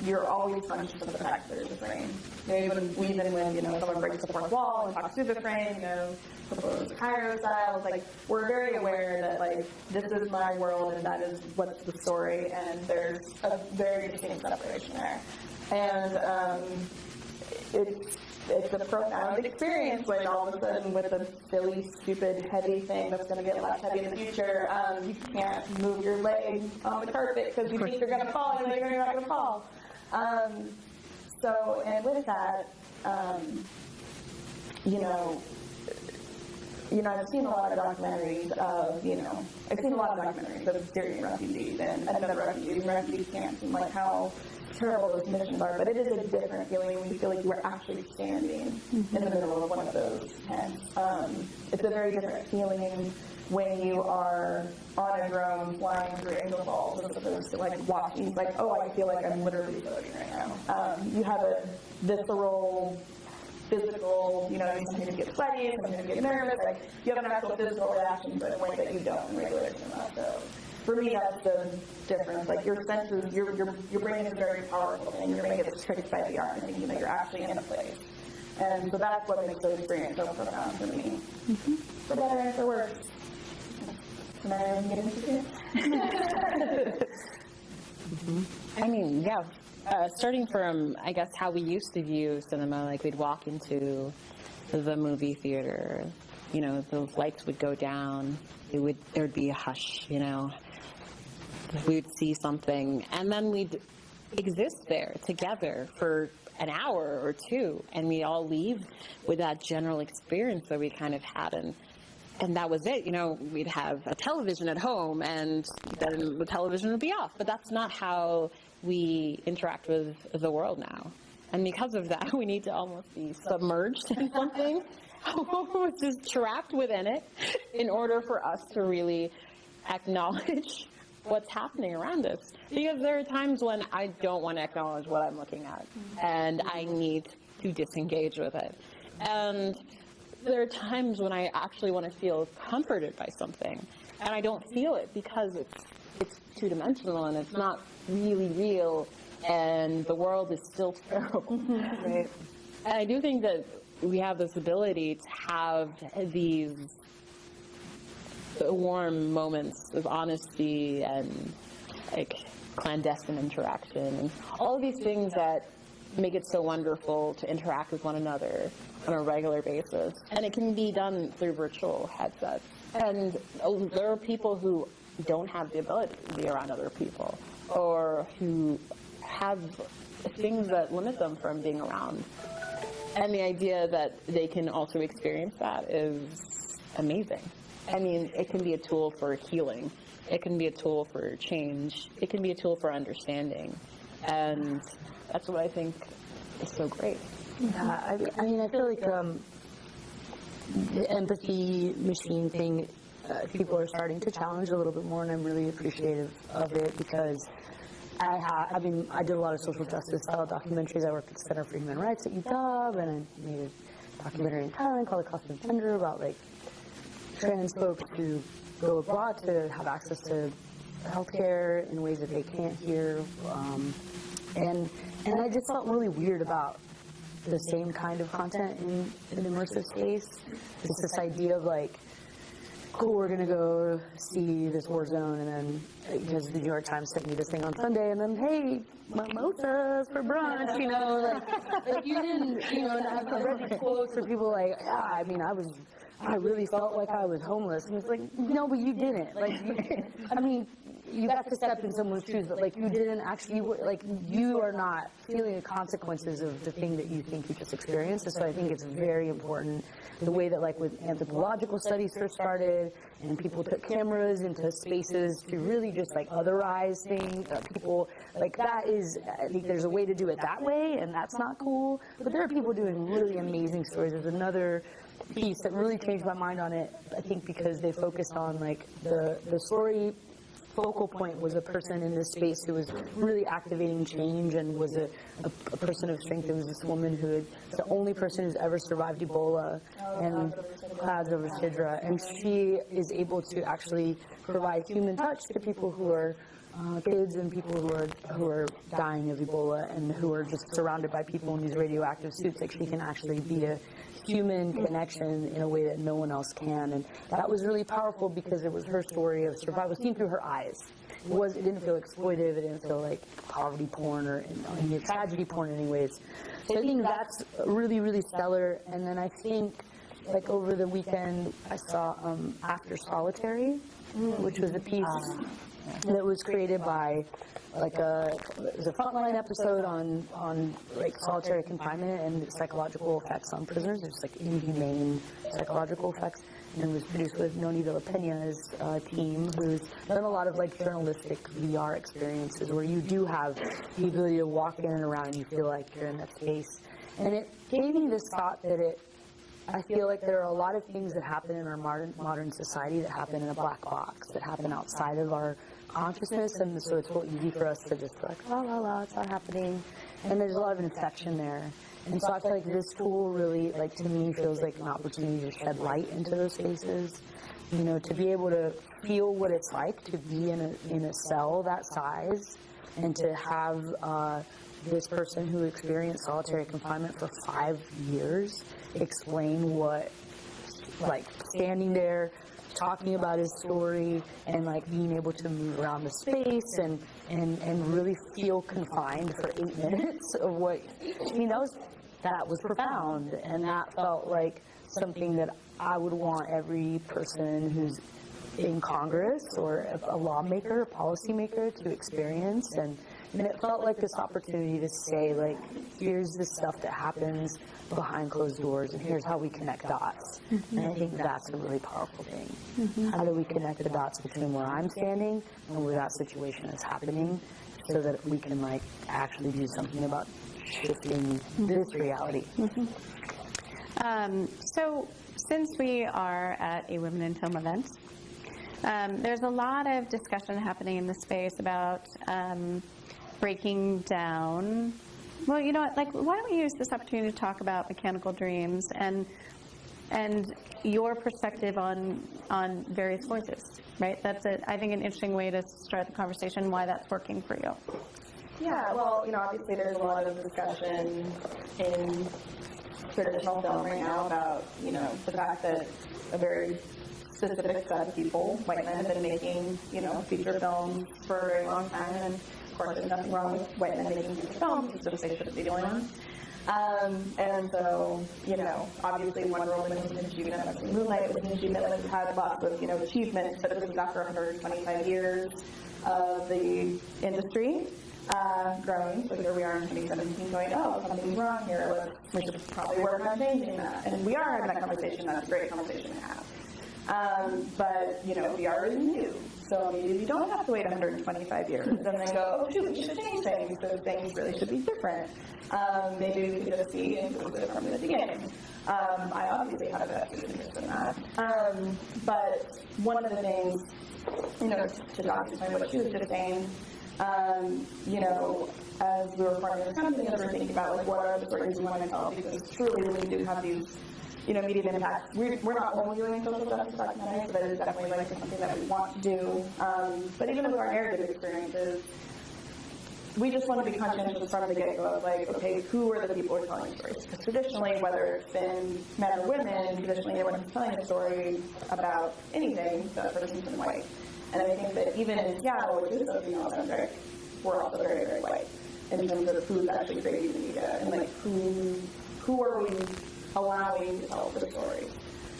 you're always conscious of the fact that there's a frame. Even when someone breaks the fourth wall and talks through the frame, the Cairo style, it's like we're very aware that like this is my world and that is what's the story, and there's a very distinct separation there. And it's a profound experience when all of a sudden with a silly, stupid, heavy thing that's going to get less heavy in the future, you can't move your leg on the carpet because you think you're going to fall and you're not going to fall. And with that, I've seen a lot of documentaries of Syrian refugees and other refugees and refugee camps and like how terrible those missions are, but it is a different feeling when you feel like you are actually standing in the middle of one of those tents. It's a very different feeling when you are on a drone flying through Angel Falls as opposed to like watching, like, oh, I feel like I'm literally floating right now. You have a visceral, physical, sometimes you get sweaty, sometimes you get nervous, like you have an actual physical reaction to it in a way that you don't in regular cinema. So for me, that's the difference. Like your senses, your brain is very powerful, and your brain gets tricked by the art, and thinking that you're actually in a place. And so that's what makes the experience so profound for me. For better and for worse. Can I get into it? I mean, yeah. Starting from, I guess, how we used to view cinema, like we'd walk into the movie theater, the lights would go down, there'd be a hush, we would see something, and then we'd exist there together for an hour or two, and we all leave with that general experience that we kind of had, and that was it. We'd have a television at home, and then the television would be off, but that's not how we interact with the world now. And because of that, we need to almost be submerged in something, just trapped within it, in order for us to really acknowledge what's happening around us. Because there are times when I don't want to acknowledge what I'm looking at, and I need to disengage with it. And there are times when I actually want to feel comforted by something, and I don't feel it because it's two-dimensional and it's not really real, and the world is still terrible. Right? And I do think that we have this ability to have these warm moments of honesty and like clandestine interaction and all of these things that make it so wonderful to interact with one another on a regular basis. And it can be done through virtual headsets. And there are people who don't have the ability to be around other people, or who have things that limit them from being around. And the idea that they can also experience that is amazing. I mean, it can be a tool for healing. It can be a tool for change. It can be a tool for understanding. And that's what I think is so great. Yeah, I mean, I feel like the empathy machine thing, people are starting to challenge a little bit more, and I'm really appreciative of it because I did a lot of social justice style documentaries. I worked at the Center for Human Rights at UW, and I made a documentary in Thailand called The Cost of Gender about like trans folks who go abroad to have access to healthcare in ways that they can't here, and I just felt really weird about the same kind of content in an immersive space. It's this idea of like, cool, we're gonna go see this war zone, and then because the New York Times sent me this thing on Sunday, and then hey, mimosas for brunch, like you didn't, and I've read these quotes for people like, I mean, I really felt like I was homeless, and it's like, no, but you didn't. Like, you got to step in someone's shoes, but like you didn't actually, like you are not feeling the consequences of the thing that you think you just experienced. And so I think it's very important the way that like with anthropological studies first started, and people took cameras into spaces to really just like otherize things, people, like that is, I think there's a way to do it that way, and that's not cool. But there are people doing really amazing stories. There's another piece that really changed my mind on it, I think because they focused on like the story focal point was a person in this space who was really activating change and was a person of strength. It was this woman who was the only person who's ever survived Ebola and clouds over Sidra. And she is able to actually provide human touch to people who are kids and people who are dying of Ebola and who are just surrounded by people in these radioactive suits. Like, she can actually be a human connection in a way that no one else can, and that was really powerful because it was her story of survival seen through her eyes. It didn't feel exploitive, it didn't feel like poverty porn or any tragedy porn in any ways. So I think that's really, really stellar. And then I think, like, over the weekend, I saw After Solitary, which was a piece that was created by it was a frontline episode on like solitary confinement and psychological effects on prisoners. There's like inhumane psychological effects, and it was produced with Noni de la Pena's team, who's done a lot of like journalistic VR experiences where you do have the ability to walk in and around and you feel like you're in that space. And it gave me this thought that I feel like there are a lot of things that happen in our modern society that happen in a black box, that happen outside of our consciousness, and so it's real easy for us to just be like, la la la, it's not happening, and there's a lot of infection there. And so I feel like this tool really, like, to me, feels like an opportunity to shed light into those spaces, you know, to be able to feel what it's like to be in a cell that size, and to have this person who experienced solitary confinement for 5 years explain what, like, standing there, talking about his story, and like being able to move around the space and really feel confined for 8 minutes of what, I mean, that was profound, and that felt like something that I would want every person who's in Congress or a lawmaker, a policymaker to experience. And it felt like this opportunity to say, like, here's the stuff that happens behind closed doors, and here's how we connect dots. And I think that's a really powerful thing. How do we connect the dots between where I'm standing and where that situation is happening, so that we can, like, actually do something about shifting this reality. So since we are at a Women in Film event, there's a lot of discussion happening in the space about breaking down. Well, you know what? Like, why don't we use this opportunity to talk about Mechanical Dreams and your perspective on various voices, right? That's I think an interesting way to start the conversation. Why that's working for you? Yeah. Well, you know, obviously there's a lot of discussion in traditional film right now about, you know, the fact that a very specific set of people, white men, have been making, you know, feature films for a very long time, and of course there's nothing wrong with white men making feature films, it's just they shouldn't be doing them. And so, you know, obviously Wonder Woman was an achievement, obviously Moonlight was an achievement, like, we've had lots of, you know, achievements, but this was after 125 years of the industry growing. So here we are in 2017 going, oh, something's wrong here, we should probably work on changing that. And we are having that conversation, that's a great conversation to have. But, you know, VR is new, so maybe we don't have to wait 125 years. And then go, oh, shoot, we should change things, so things really should be different. Maybe we could just be inclusive from the beginning. I obviously have a vested interest in that. But one of the things, you know, to document what she was just saying, you know, as we were forming this company, as we were thinking about, like, what are the stories we want to tell, because truly we do have these, you know, immediate impacts. We're not only doing social justice documentaries, but that is definitely, like, something that we want to do. But even with our narrative experiences, we just want to be conscientious from the get-go of, like, okay, who are the people who are telling stories? Because traditionally, whether it's been men or women, traditionally everyone who's telling a story about anything, that person's been white. And I think that even in Seattle, which is so female-centric, we're also very, very white in terms of who's actually creating the media and, like, who are we allowing to tell the stories.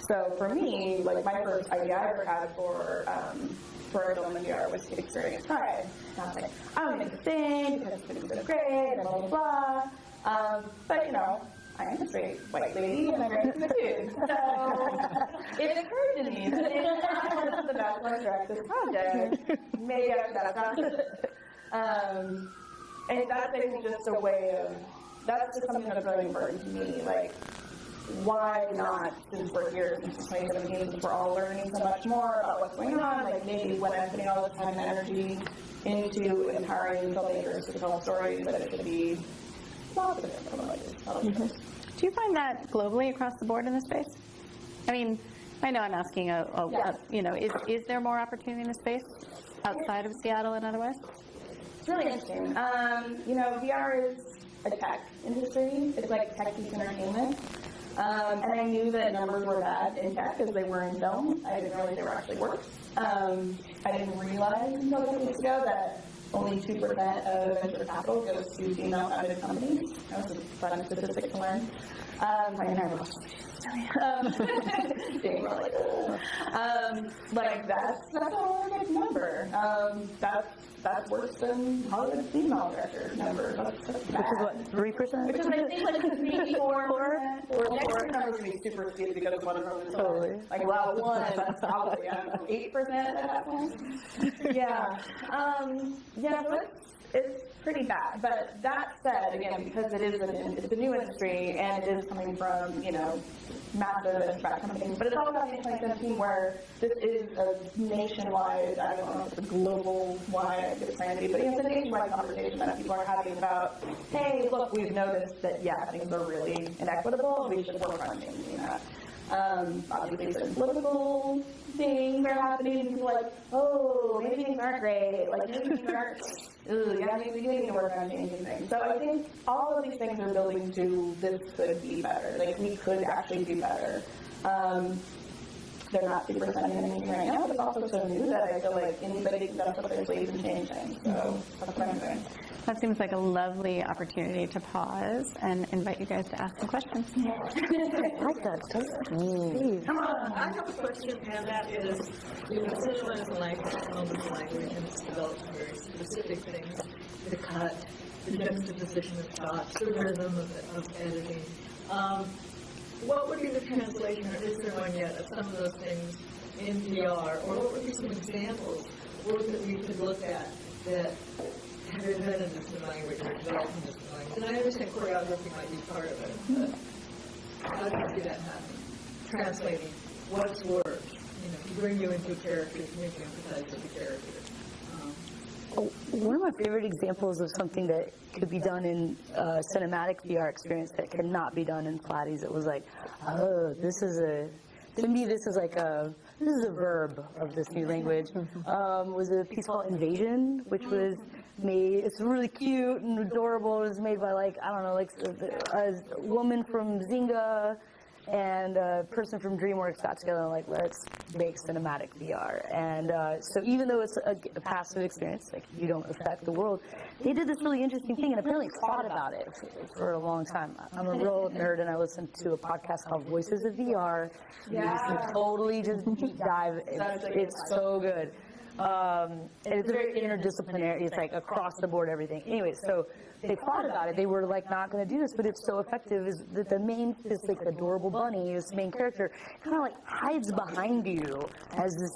So for me, like, my first idea I ever had for a film in VR was to experience pride. And I was like, I want to make a thing because it's going to be so great and blah, blah, blah. But, you know, I am a straight white lady and I'm married to a dude. So it occurred to me that if I wanted the best one to direct this project, maybe after that I found it. And that's, I think, just a way of, that's just something that's really important to me. Like, why not, since we're here, since 2017, we're all learning so much more about what's going on, like maybe when I'm putting all this time and energy into empowering filmmakers to tell stories, that it should be positive filmmakers. Do you find that globally across the board in this space? I mean, I know I'm asking is there more opportunity in the space outside of Seattle and otherwise? It's really interesting. VR is a tech industry. It's like tech piece entertainment. And I knew that numbers were bad in tech because they were in film. I didn't realize they were actually worse. I didn't realize until a couple weeks ago that only 2% of venture capital goes to female-founded companies. That was a fun statistic to learn. That's a really good number. That's worse than Hollywood female director number. That's bad. Which is what, 3%? Which is, I think, like 3, 4%. Next year number's going to be super skewed because of one of them. Totally. Like, well, one, that's probably, 8% at that point. Yeah. So it's pretty bad. But that said, again, because it's a new industry and it is coming from, massive and back companies, but it's all about the 2017 where this is a nationwide, I don't know if it's a global wide, it's trying to be, but it's a nationwide conversation that people are having about, hey, look, we've noticed that, things are really inequitable, we should work on changing that. Obviously, some political things are happening, and people are like, oh, maybe things aren't great, like, maybe things aren't, maybe we need to work on changing things. So I think all of these things are building to this could be better, like, we could actually do better. They're not super sending anything right now, but it's also so new that I feel like anybody can set up their sleeves and change things, so that's what I'm doing. That seems like a lovely opportunity to pause and invite you guys to ask some questions. I like that. Come on. I have a question, and that is, cinema is a language, film is a language, and it's developed very specific things, the cut, the juxtaposition of shots, the rhythm of editing. What would be the translation, or is there one yet, of some of those things in VR, or what would be some examples, work that we could look at that have invented this new language or developed this new language? And I understand choreography might be part of it, but how do you see that happen? Translating what's worked, to bring you into a character, to make you empathize with the character. One of my favorite examples of something that could be done in cinematic VR experience that cannot be done in Flattie's, it was like, this is a verb of this new language, was a piece called Invasion, which was made, it's really cute and adorable. It was made by a woman from Zynga and a person from DreamWorks got together and let's make cinematic VR. And so even though it's a passive experience, you don't affect the world, they did this really interesting thing and apparently thought about it for a long time. I'm a real nerd and I listened to a podcast called Voices of VR. Yeah. You can totally just deep dive. It's so good. And it's very interdisciplinary. It's across the board everything. Anyway, so they thought about it. They were not going to do this, but it's so effective. Is that this adorable bunny, this main character, kind of hides behind you as this.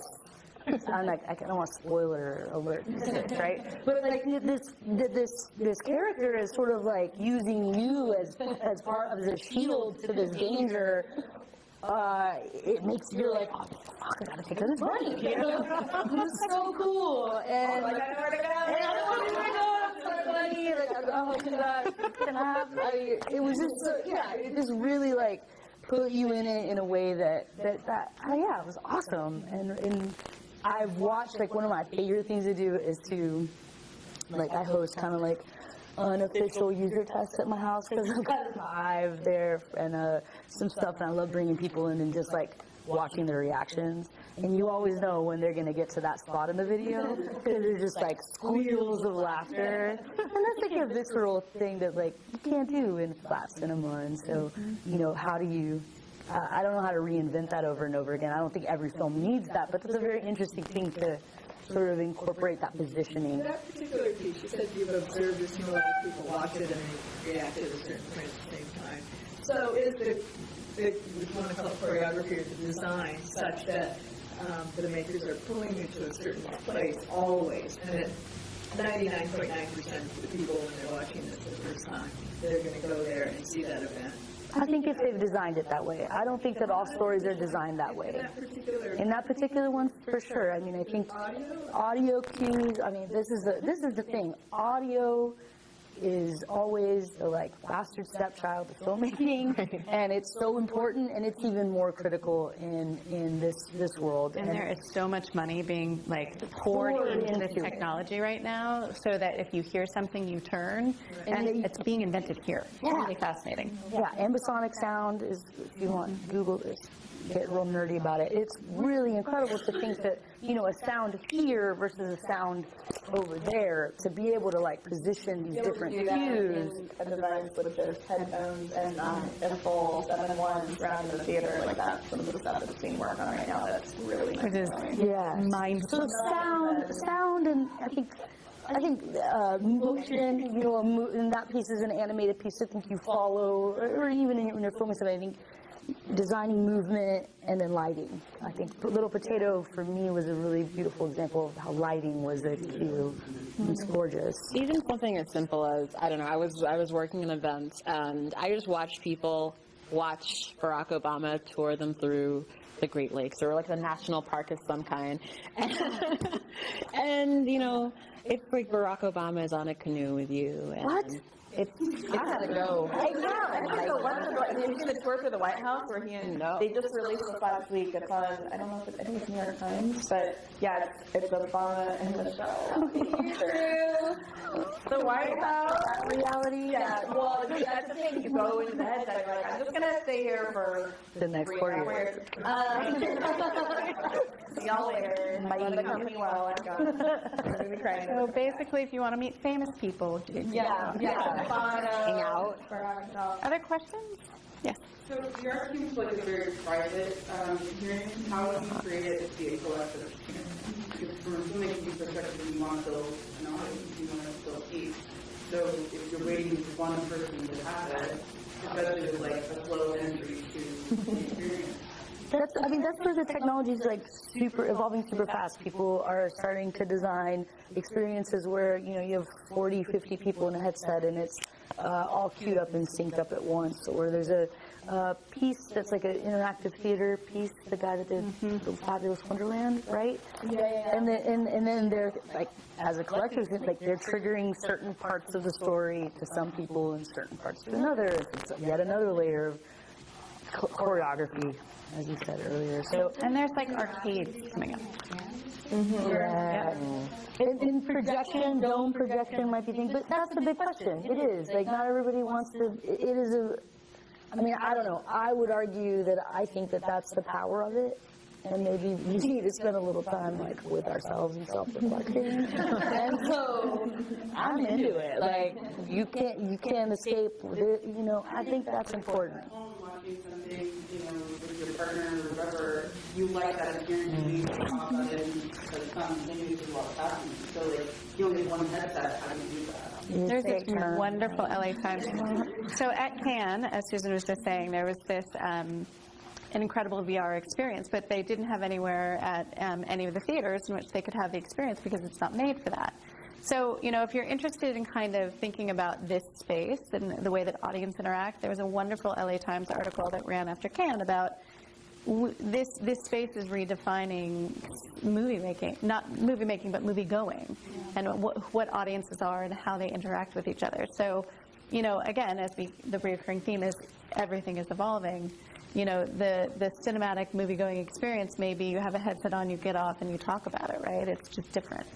I don't want to spoiler alert, right? But this character is sort of using you as part of the shield to this danger. It makes you oh, fuck, I gotta take this bunny. It's so cool. And I know where to go. And I know where to go. Bunny. Oh my God. It was just it just really put you in it in a way that it was awesome. And I've watched one of my favorite things to do is to I host kind of unofficial user tests at my house because I've got a Vive there and some stuff, and I love bringing people in and just watching their reactions. And you always know when they're going to get to that spot in the video because they're just squeals of laughter. And that's a visceral thing that you can't do in flat cinema. And so, how do you? I don't know how to reinvent that over and over again. I don't think every film needs that, but it's a very interesting thing to sort of incorporate that positioning. That particular piece, you said you've observed this, a lot of people watch it and they react at a certain point at the same time. So is the want to call it choreography or the design such that the makers are pulling you to a certain place always, and that 99.9% of the people when they're watching this for the first time, they're going to go there and see that event? I think if they've designed it that way. I don't think that all stories are designed that way. In that particular one, for sure. I mean, I think audio cues, I mean, this is the thing. Audio is always the bastard stepchild of filmmaking, and it's so important, and it's even more critical in this world. And there is so much money being poured into this technology right now, so that if you hear something, you turn, and it's being invented here. It's really fascinating. Yeah, ambisonic sound is, if you want, Google this. Get real nerdy about it. It's really incredible to think that, a sound here versus a sound over there, to be able to position these different cues. A device with just headphones and a full 7-1 around the theater, that's some of the stuff that's being worked on right now. That's really nice. Yeah, Mindful. So sound, and I think motion, and that piece is an animated piece. I think you follow, or even when you're filming something, I think designing movement and then lighting. I think Little Potato for me was a really beautiful example of how lighting was a cue. It's gorgeous. Even something as simple as, I don't know, I was working an event, and I just watched people watch Barack Obama tour them through the Great Lakes, or the national park of some kind. And it's like Barack Obama is on a canoe with you. And What? I gotta go. I gotta go. Have you seen the tour for the White House where they just released this last week? It's on, I don't know if I think it's New York Times, but yeah, it's Obama and Michelle. Through the White House. Reality. Yeah, well, that's the thing. You go into the headset, you're like, I'm just gonna stay here for The next 4 years. See y'all later. Run the company well. I'm gone. So basically, if you want to meet famous people, Yeah. hang out. Other questions? Yes. So your seems like a very private hearing. How have you created it to be a collective? Because from a filmmaking perspective, you want to build an audience, you want to build a piece. So if you're waiting for one person to have it, especially with a slow entry to the experience. That's where the technology is evolving super fast. People are starting to design experiences where, you have 40, 50 people in a headset, and it's all queued up and synced up at once. Or there's a piece that's an interactive theater piece, the guy that did the Fabulous Wonderland, right? Yeah. And then they're, as a collective, they're triggering certain parts of the story to some people and certain parts to another. It's yet another layer of choreography, as you said earlier. So, And there's arcades coming up. yeah. In projection, dome projection might be thing, but that's the big question. It is. Not everybody wants to, it is I don't know. I would argue that I think that that's the power of it. And maybe we need to spend a little time with ourselves and self-reflection. And so I'm into it. You can't escape with it. I think that's important. Watching something, with your partner or whatever, you like that experience, you talk about it, but it's not continuous to what's happening. So you only have one headset, how do you do that? There's this wonderful LA Times. So at Cannes, as Susan was just saying, there was this an incredible VR experience, but they didn't have anywhere at any of the theaters in which they could have the experience because it's not made for that. So, if you're interested in kind of thinking about this space and the way that audience interact, there was a wonderful LA Times article that ran after Cannes about this space is redefining movie making, not movie making, but movie going, and what audiences are and how they interact with each other. So, again, as the recurring theme is everything is evolving. The cinematic movie-going experience, maybe you have a headset on, you get off, and you talk about it, right? It's just different.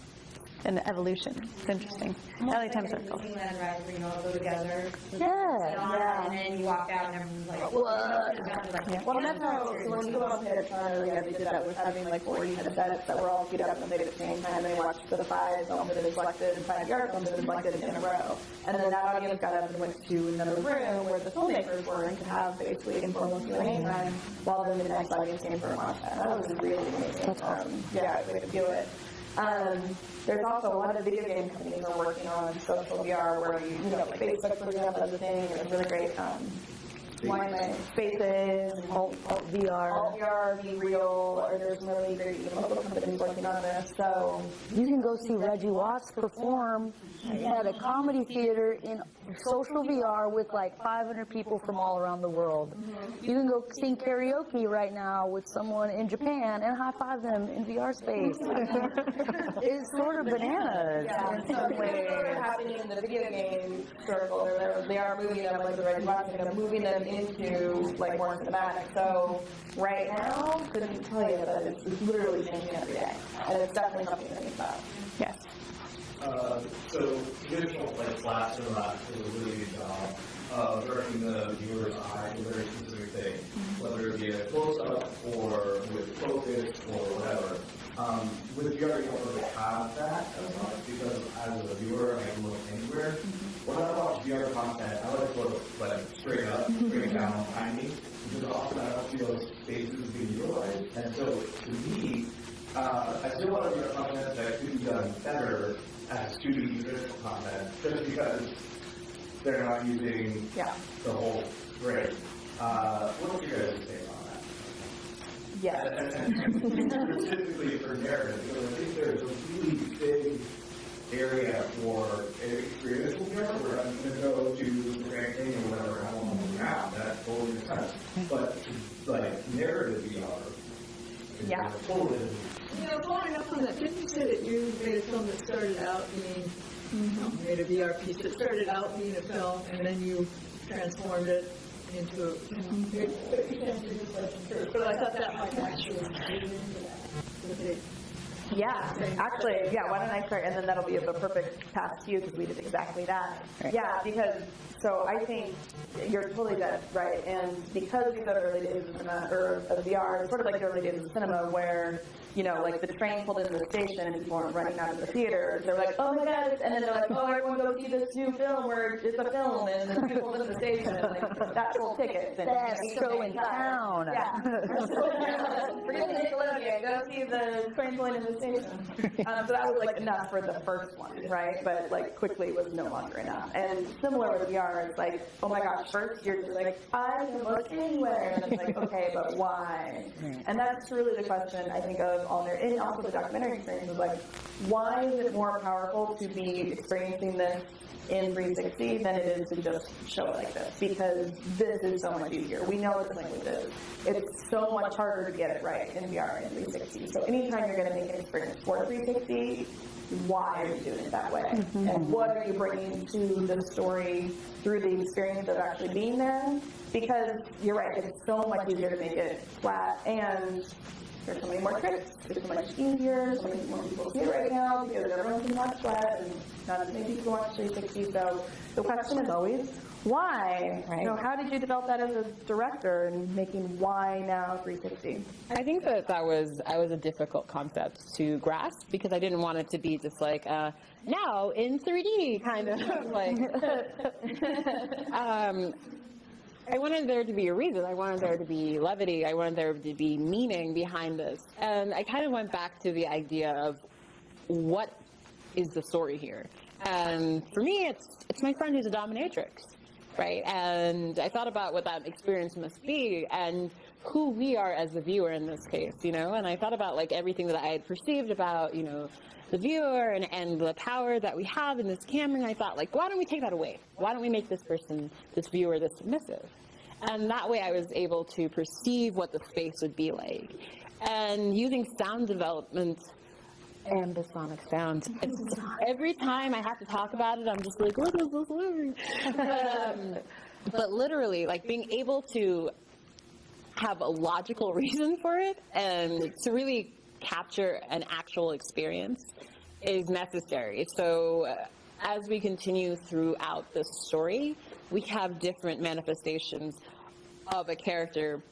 An evolution. It's interesting. LA Times article. Disneyland ride where you all go together. Yeah. And then you walk out and everyone's like, Well, that's how, so when you go on theater earlier, they did that with having 40 headsets that were all queued up and played at the same time. They watched the 5 films that had selected and 5 yard films that had selected in a row. And then that audience got up and went to another room where the filmmakers were and could have basically informal Q&A time while then the next audience came for a watch. That was really amazing. Yeah, way to do it. There's also a lot of video game companies are working on social VR where Facebook, for example, does a thing, and it's really great why am I spaces, Alt VR. Alt VR, Be Real, or there's some really great local companies working on this. So You can go see Reggie Watts perform at a comedy theater in social VR with like 500 people from all around the world. You can go sing karaoke right now with someone in Japan and high-five them in VR space. It's sort of bananas. yeah, in some way, happening in the video game circle, they are moving them, like the Reggie Watts, they're moving them into like more cinematic. So right now, couldn't tell you that it's literally changing every day, and it's definitely something to think about. Yes. So traditional like flat cinema is a really good job of directing the viewer's eye to a very specific thing, whether it be a close-up or with focus or whatever. With VR, you don't really have that as much because as a viewer, I can look anywhere. When I watch VR content, I like to look like straight up, straight down behind me, because often I don't see those spaces being utilized. And so to me, I see a lot of VR content that could be done better as 2D traditional content, just because they're not using the whole grade. What's your guys' take on that? Yeah. And specifically for narrative, because I think there's a really big area for experiential VR where I'm going to go to the Grand Canyon or whatever, I want to move around. That totally makes sense. But like narrative VR, Yeah. totally. Following up on that, didn't you say that you made a film that started out being, made a VR piece that started out being a film, and then you transformed it into a, but I thought that might actually be into that. Yeah, actually, why don't I start, and then that'll be the perfect path to you, because we did exactly that. Right. Yeah, because, so I think you're totally dead, right, and because we said early days of cinema, or of VR, it's sort of like the early days of cinema where, you know, like the train pulled into the station and people weren't running out of the theater. They're like, oh my God, and then they're like, oh, everyone go see this new film where it's a film, and the people pulled into the station, and like, that's full tickets. And Best show in town. Yeah. Forget the Nickelodeon, go see the train pulling into the station. So that was like enough for the first one, right? But like quickly was no longer enough. And similar with VR, it's like, oh my gosh, first you're just like, I can look anywhere. And it's like, okay, but why? And that's really the question, I think, of all there, and also the documentary experience is like, why is it more powerful to be experiencing this in 360 than it is to just show it like this? Because this is so much easier. We know what the language is. It's so much harder to get it right in VR and 360. So anytime you're going to make an experience for 360, why are you doing it that way? And what are you bringing to the story through the experience of actually being there? Because you're right, it's so much easier to make it flat, and there's so many more tricks. It's so much easier. So many more people see it right now because everyone can watch flat, and not as many people watch 360. So the question is always, why? Right. So how did you develop that as a director and making why now 360? I think that was a difficult concept to grasp because I didn't want it to be just like now in 3D kind of like. I wanted there to be a reason. I wanted there to be levity. I wanted there to be meaning behind this. And I kind of went back to the idea of what is the story here. And for me, it's my friend who's a dominatrix, right? And I thought about what that experience must be and who we are as the viewer in this case, you know? And I thought about like everything that I had perceived about, you know, the viewer and the power that we have in this camera, and I thought, like, why don't we take that away? Why don't we make this person, this viewer, this submissive? And that way I was able to perceive what the space would be like. And using sound development, ambisonic sound, every time I have to talk about it, I'm just like, what is this word? But literally, like, being able to have a logical reason for it and to really capture an actual experience is necessary. So as we continue throughout the story, we have different manifestations of a character,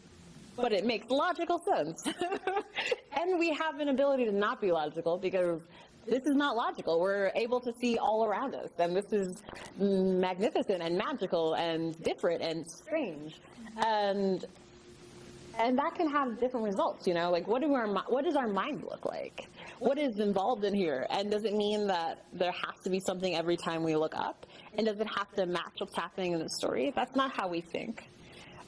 but it makes logical sense. And we have an ability to not be logical because this is not logical. We're able to see all around us, and this is magnificent and magical and different and strange. And that can have different results, you know, like what does our mind look like? What is involved in here? And does it mean that there has to be something every time we look up? And does it have to match what's happening in the story? That's not how we think.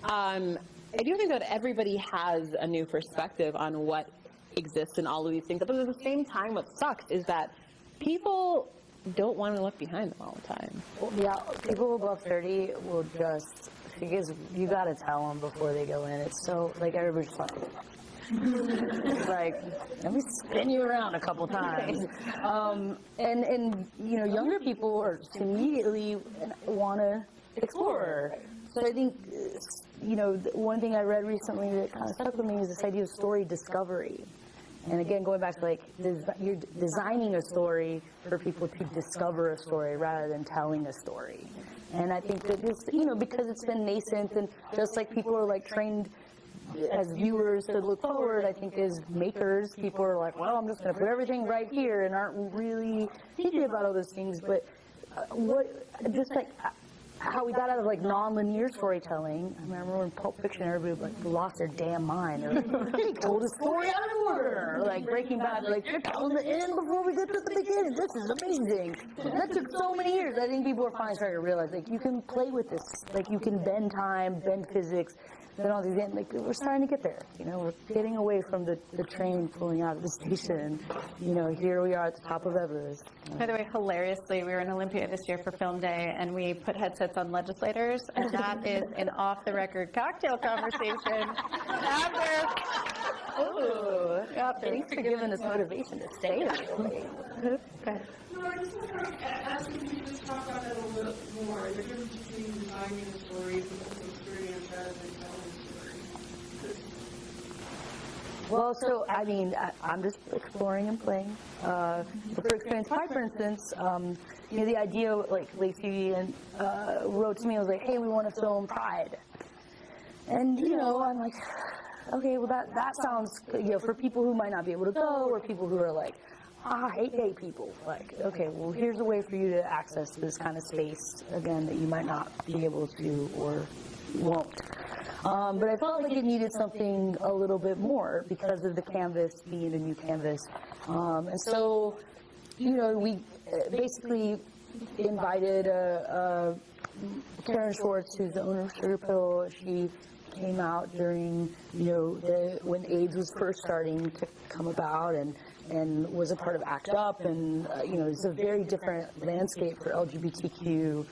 I do think that everybody has a new perspective on what exists in all of these things. But at the same time, what sucks is that people don't want to look behind them all the time. Well, yeah, people above 30 will just, because you got to tell them before they go in. It's so, like, everybody's like, it's like, let me spin you around a couple times. And you know, younger people are immediately want to explore. So I think, you know, one thing I read recently that kind of stuck with me is this idea of story discovery. And again, going back to like, you're designing a story for people to discover a story rather than telling a story. And I think that this, you know, because it's been nascent and just like people are like trained as viewers to look forward, I think as makers, people are like, well, I'm just going to put everything right here and aren't really thinking about all those things. But just like how we got out of like non-linear storytelling. I remember in Pulp Fiction, everybody like lost their damn mind. They're like, they told a story out of order. Like Breaking Bad, like they're telling the end before we get to the beginning. This is amazing. That took so many years. I think people are finally starting to realize like you can play with this. Like you can bend time, bend physics. Then all these, like, we're starting to get there. You know, we're getting away from the train pulling out of the station. You know, here we are at the top of Everest. By the way, hilariously, we were in Olympia this year for Film Day, and we put headsets on legislators, and that is an off-the-record cocktail conversation after. Ooh, Thanks for giving us motivation to stay here. Okay. No, I just want to ask if you could just talk about that a little bit more, the difference between designing a story and experience rather than telling a story. Well, so, I mean, I'm just exploring and playing. For Experience 5, for instance, you know, the idea, like, Lacey and wrote to me, I was like, hey, we want to film Pride. And, you know, I'm like, okay, well, that sounds, you know, for people who might not be able to go, or people who are like, I hate gay people. Like, okay, well, here's a way for you to access this kind of space, again, that you might not be able to or won't. But I felt like it needed something a little bit more because of the canvas being a new canvas. And so, you know, we basically invited Karen Schwartz, who's the owner of Sugar Pill. She came out during, you know, when AIDS was first starting to come about, and was a part of ACT UP, and you know, it's a very different landscape for LGBTQ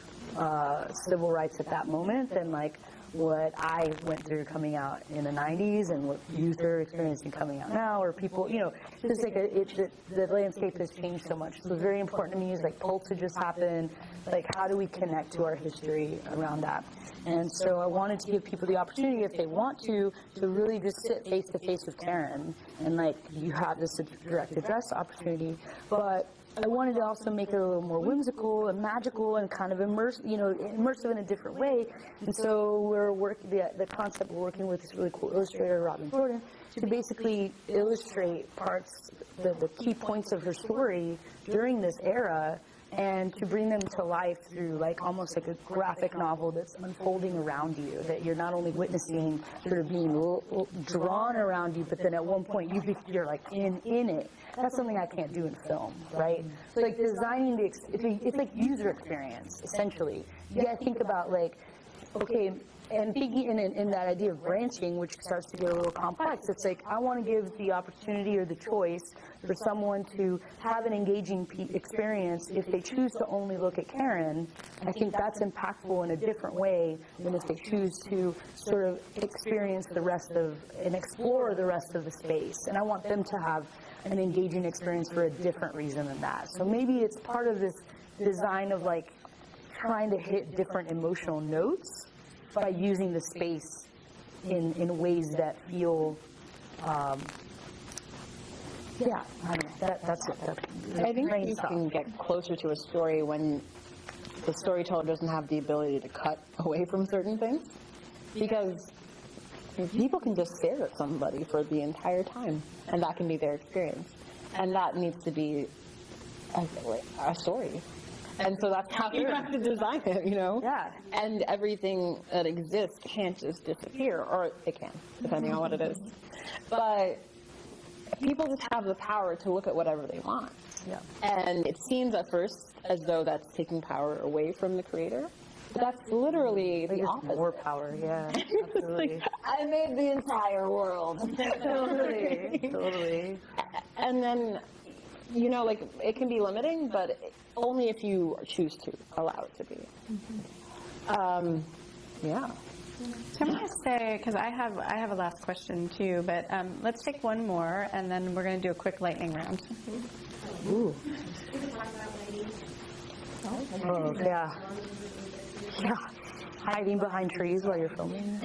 civil rights at that moment than like what I went through coming out in the 90s and what youth are experiencing coming out now, or people, you know, just like the landscape has changed so much. So it's very important to me is like Pulse had just happened, like how do we connect to our history around that? And so I wanted to give people the opportunity, if they want to really just sit face to face with Karen, and like you have this direct address opportunity. But I wanted to also make it a little more whimsical and magical and kind of immersive in a different way. And so we're working the concept. We're working with this really cool illustrator, Robin Jordan, to basically illustrate parts, the key points of her story during this era, and to bring them to life through like almost like a graphic novel that's unfolding around you, that you're not only witnessing sort of being drawn around you, but then at one point you're like in it. That's something I can't do in film, right? So like designing it's like user experience, essentially. You gotta think about like, okay, and thinking in that idea of branching, which starts to get a little complex, it's like I want to give the opportunity or the choice for someone to have an engaging experience. If they choose to only look at Karen, I think that's impactful in a different way than if they choose to sort of experience the rest of and explore the rest of the space. And I want them to have an engaging experience for a different reason than that. So maybe it's part of this design of like trying to hit different emotional notes by using the space in ways that feel, yeah, I don't know, that's it. I think you can get closer to a story when the storyteller doesn't have the ability to cut away from certain things, because people can just stare at somebody for the entire time, and that can be their experience, and that needs to be a story. And so that's how you have to design it, you know? Yeah. And everything that exists can't just disappear, or it can, depending on what it is. But people just have the power to look at whatever they want. Yeah. And it seems at first as though that's taking power away from the creator. That's literally the opposite. More power, yeah, absolutely. I made the entire world. Totally. And then, you know, like, it can be limiting, but only if you choose to allow it to be. Yeah. So I'm going to say, because I have a last question too, but let's take one more, and then we're going to do a quick lightning round. Ooh. Oh, yeah. Yeah. Hiding behind trees while you're filming.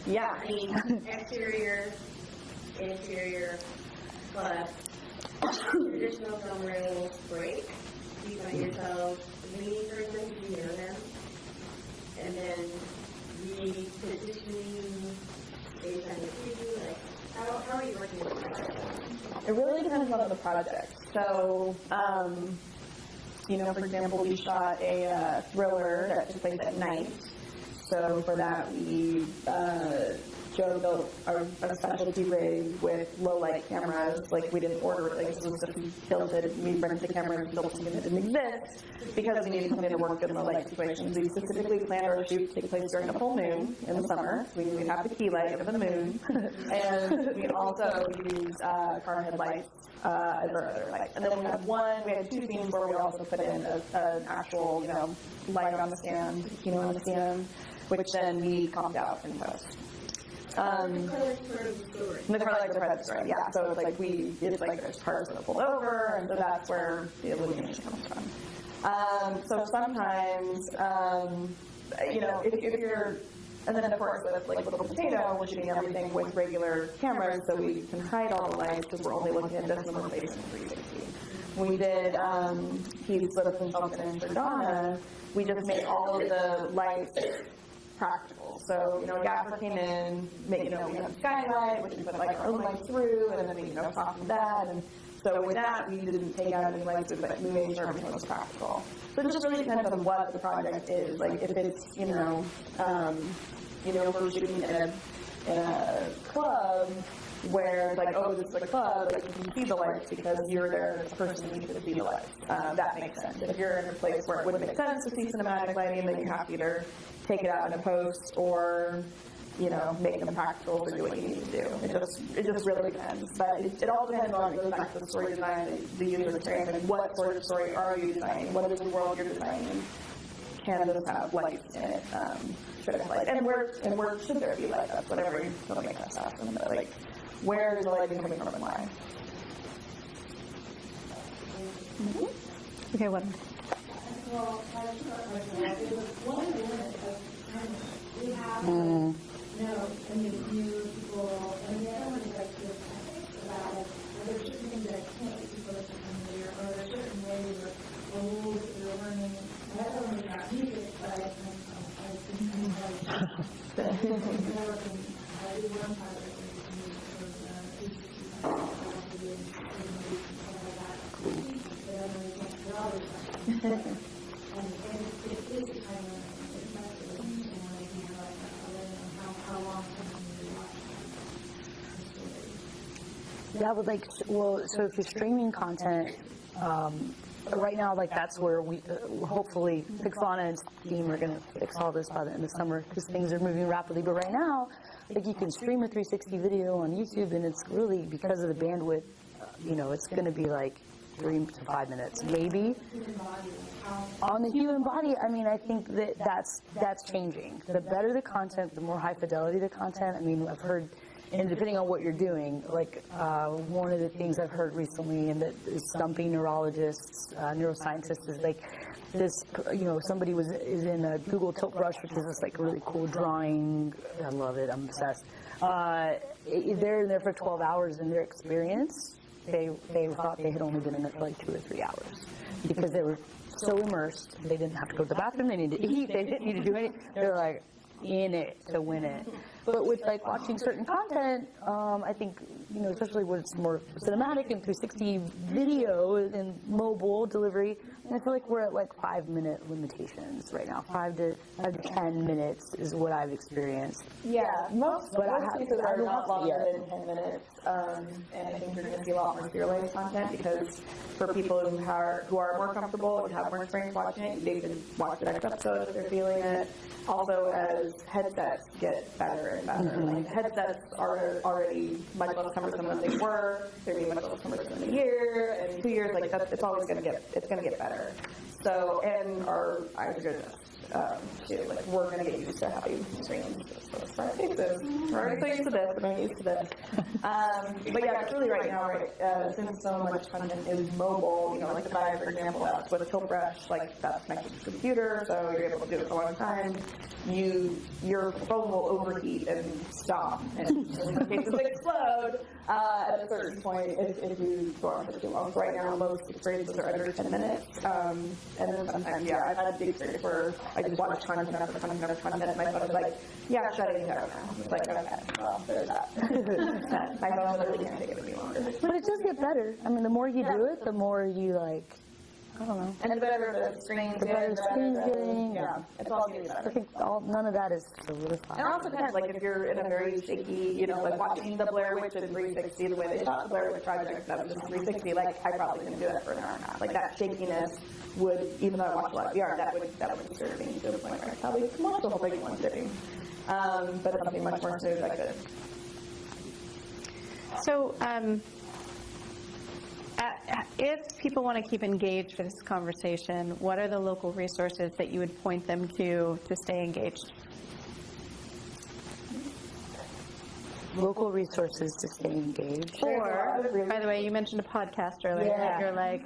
Yeah. I mean, exterior, interior, plus traditional film rails break. You find yourself waiting for them to know them, and then repositioning based on the preview. Like, how are you working with that? It really depends on the project. So, you know, for example, we shot a thriller that took place at night. So for that, Joe built a specialty rig with low light cameras. Like, we didn't order it. Like, this was just, we built it. We rented the camera and built something that didn't exist because we needed something to work in low light situations. We specifically planned our shoot to take place during a full moon in the summer. So we knew we'd have the key light of the moon. And we also used car headlights as our other light. And then we had two scenes where we also put in an actual, you know, light on the stand, you know, on the stand, which then we comped out in post. The color like the part of the story, yeah. So it's like it's like there's cars that pull over, and so that's where the illumination comes from. So sometimes, you know, if you're, and then of course with like Little Potato, we're shooting everything with regular cameras, so we can hide all the lights because we're only looking at this and we're facing 360. When we did He's Little and Something in for Donna, we just made all of the lights practical. So, you know, a gaffer came in, we had a skylight, which we put like our own light through, and then we, you know, softened that. And so with that, we didn't take out any lights, but we made sure everything was practical. So it just really depends on what the project is. Like, if it's, you know, if we're shooting in a club where it's like, oh, this is a club, like, you can see the lights because you're there as a person who needs to see the lights. That makes sense. If you're in a place where it wouldn't make sense to see cinematic lighting, then you have to either take it out in a post or, you know, make them practical or do what you need to do. It just really depends. But it all depends on, it goes back to the story design, the user experience, and what sort of story are you designing? What is the world you're designing? Can this have lights in it? Should it have lights? And where should there be lights? That's what every filmmaker has to ask them. But, like, where is the lighting coming from and why? Okay, what? Well, one of the limits of time we have, new people, and the other one is like the ethics about it. Are there certain things that I can't get people to come here, or are there certain ways or rules that you're learning? And that's only about music, but I think how to work and how to do one part of it. Yeah, but like, well, so if you're streaming content, right now, like, that's where we hopefully Pixana and Steam are going to fix all this by the end of summer because things are moving rapidly. But right now, like, you can stream a 360 video on YouTube, and it's really, because of the bandwidth, you know, it's going to be like 3 to 5 minutes, maybe. On the human body, I mean, I think that's changing. The better the content, the more high fidelity the content. I mean, I've heard, and depending on what you're doing, like, one of the things I've heard recently, and that is stumping neurologists, neuroscientists, is like this, you know, somebody is in a Google Tilt Brush, which is this like really cool drawing. I love it. I'm obsessed. They're in there for 12 hours in their experience. They thought they had only been in it for like 2 or 3 hours because they were so immersed. They didn't have to go to the bathroom. They needed to eat. They didn't need to do anything. They're like in it to win it. But with like watching certain content, I think, you know, especially when it's more cinematic and 360 video and mobile delivery, and I feel like we're at like 5-minute limitations right now. 5 to 10 minutes is what I've experienced. Yeah, most pieces are not longer than 10 minutes, and I think you're going to see a lot more serialized content because for people who are more comfortable and have more experience watching it, they can watch the next episode if they're feeling it. Also, as headsets get better and better, like headsets are already much less cumbersome than they were. They're being much less cumbersome in a year and 2 years. Like it's always going to get better. So, and our eyes are just too. Like we're going to get used to having screens. So it's our faces. We're already so used to this. We're used to this. But yeah, it's really right now, right? Since so much content is mobile, you know, like the Flattie, for example, that's with a tilt brush, like that's connected to the computer, so you're able to do it for a long time. Your phone will overheat and stop, and in some cases explode at a certain point if you go on for too long. So right now, most experiences are under 10 minutes, and then sometimes, yeah, I've had the experience where I just watch content after content after content, and my phone is like, yeah, shut it down now. It's like, okay, well, there's that. My phone literally can't take it any longer. But it does get better. I mean, the more you do it, the more you like, I don't know. And the better the screen's getting. Yeah, it's all getting better. I think none of that is solidified. And it also depends, like if you're in a very shaky, you know, like watching the Blair Witch in 360, the way they shot the Blair Witch project, that was just 360, like I probably couldn't do that for an hour and a half. Like that shakiness would, even though I watch a lot of VR, that would disturb me to the point where I probably could watch the whole thing in one sitting. But it's something much more smooth I could. So, if people want to keep engaged with this conversation, what are the local resources that you would point them to stay engaged? Local resources to stay engaged. Or, by the way, you mentioned a podcast earlier. Yeah. You're like,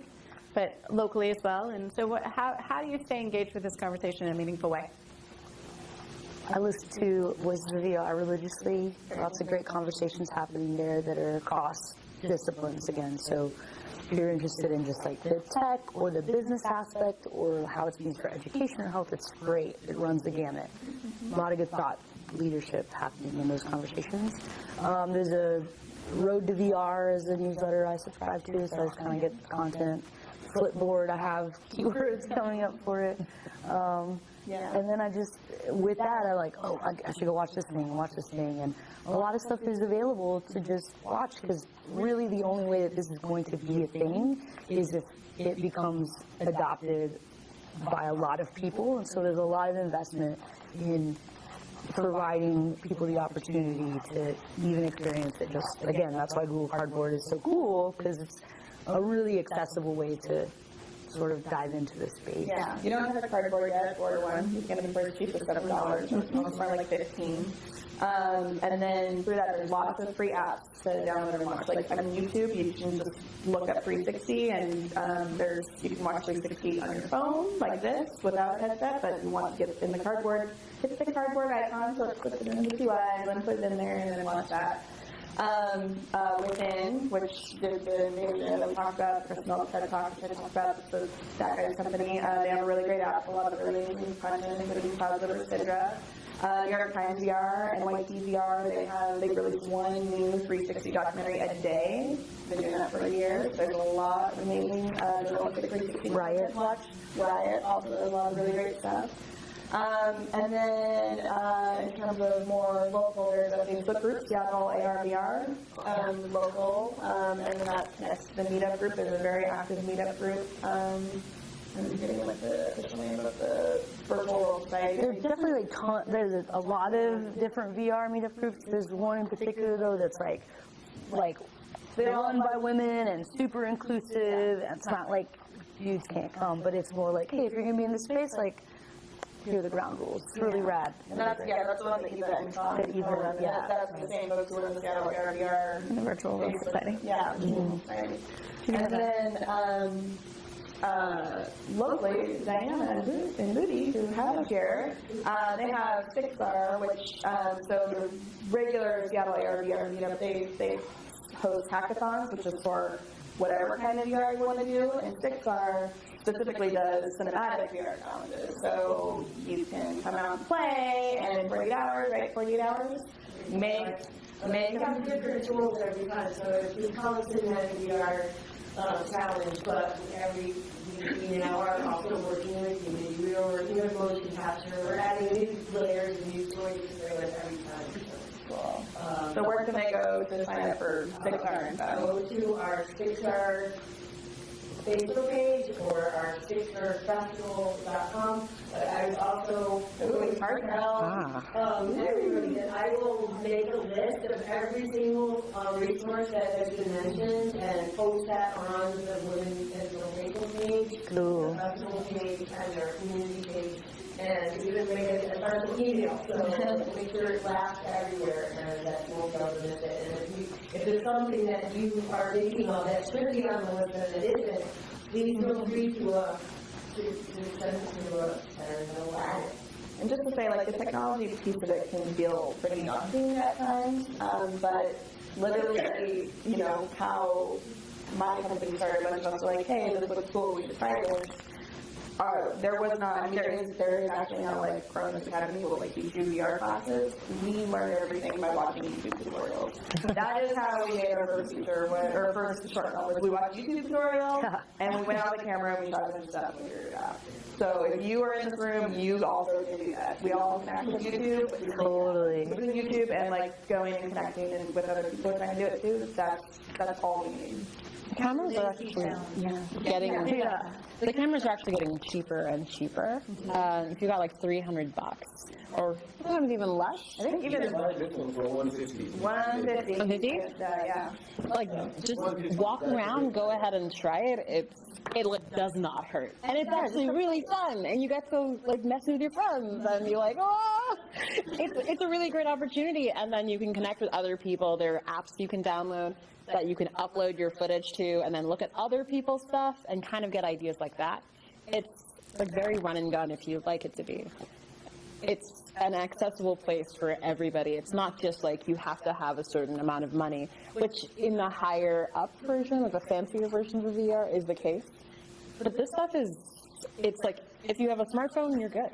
but locally as well. And so, how do you stay engaged with this conversation in a meaningful way? I listen to Voices of VR religiously. Lots of great conversations happening there that are across disciplines again. So if you're interested in just like the tech or the business aspect or how it's used for education or health, it's great. It runs the gamut. A lot of good thought leadership happening in those conversations. There's a Road to VR is a newsletter I subscribe to, so I just kind of get the content. Flipboard, I have keywords coming up for it. And then I just, with that, I like, oh, I should go watch this thing. And a lot of stuff is available to just watch because really the only way that this is going to be a thing is if it becomes adopted by a lot of people. And so there's a lot of investment in providing people the opportunity to even experience it. Just, again, that's why Google Cardboard is so cool because it's a really accessible way to sort of dive into this space. Yeah, you don't have a cardboard yet, order one. You can get them for the cheapest $7, almost more like $15. And then through that, there's lots of free apps to download and watch. Like on YouTube, you can just look up 360, and you can watch 360 on your phone like this without a headset. But you want to get in the cardboard, hit the cardboard icon, so it puts it in the 2 eyes, and put it in there, and then watch that. Within, which there's the major that we talked about, Chris Mills TED Talk, which I talked about, the that guy's company. They have a really great app, a lot of really amazing content, including Positive or Sidra. New York Times VR, NYT VR, they release one new 360 documentary a day. Been doing that for a year. So there's a lot of amazing 360 Riot. Watch. Riot, also a lot of really great stuff. And then in terms of more local, there's a Facebook group, Seattle ARVR, local, and then that connects to the meetup group. There's a very active meetup group. I'm forgetting what the official name of the virtual world site. There's definitely there's a lot of different VR meetup groups. There's one in particular though that's like run by women and super inclusive. And it's not like dudes can't come, but it's more like, hey, if you're gonna be in this space, like, here are the ground rules. It's really rad. And that's the one that Leavitt and Sean. Yeah, that's the same folks who are in the Seattle ARVR. In the virtual world study. Yeah. And then locally, Diana and Moody, who have here, they have SIXR, which, so the regular Seattle ARVR meetup, they host hackathons, which is for whatever kind of VR you want to do, and SIXR specifically does cinematic VR challenges. So you can come out and play, and in 48 hours, Meg, We have different tools every time, so if we CoMotion has VR challenge, but we now are also working with Unity. We are working with motion capture. We're adding new layers and new stories to play with every time. Cool. So where can they go to sign up for SIXR info? Go to our SIXR Facebook page or our SIXRfestival.com. But I was also going to tell everybody that I will make a list of every single resource that has been mentioned and post that on the Women in Filmmaking page, the festival page, and our community page. And even make it a personal email, so make sure it lasts everywhere and that you won't be able to miss it. And if there's something that you are thinking of that should be on the list and it isn't, please feel free to send it to us and we'll add it. And just to say, like, the technology piece of it can feel pretty daunting at times, but literally, you know, how my company started, a bunch of us were like, hey, this looks cool, we should try this. There was not, I mean, there is actually now, like, Cronus Academy will, like, do VR classes. We learn everything by watching YouTube tutorials. That is how we made our first feature, or first short film, was we watched YouTube tutorials, and we went out of the camera and we shot a bunch of stuff and we figured it out. So if you are in this room, you also can do that. We all can access YouTube. Totally. Using YouTube and, like, going and connecting and with other people trying to do it too, that's all we need. Cameras are actually the cameras are actually getting cheaper and cheaper. If you got like $300, or sometimes even less. I think even buy this one for $150. $150. Yeah. Like, just walk around, go ahead and try it. It does not hurt, and it's actually really fun. And you get to like messing with your friends, and you're like, oh, it's a really great opportunity. And then you can connect with other people. There are apps you can download that you can upload your footage to, and then look at other people's stuff and kind of get ideas like that. It's like very run and gun if you'd like it to be. It's an accessible place for everybody. It's not just like you have to have a certain amount of money, which in the higher up version, like the fancier versions of VR, is the case. But this stuff it's like if you have a smartphone, you're good.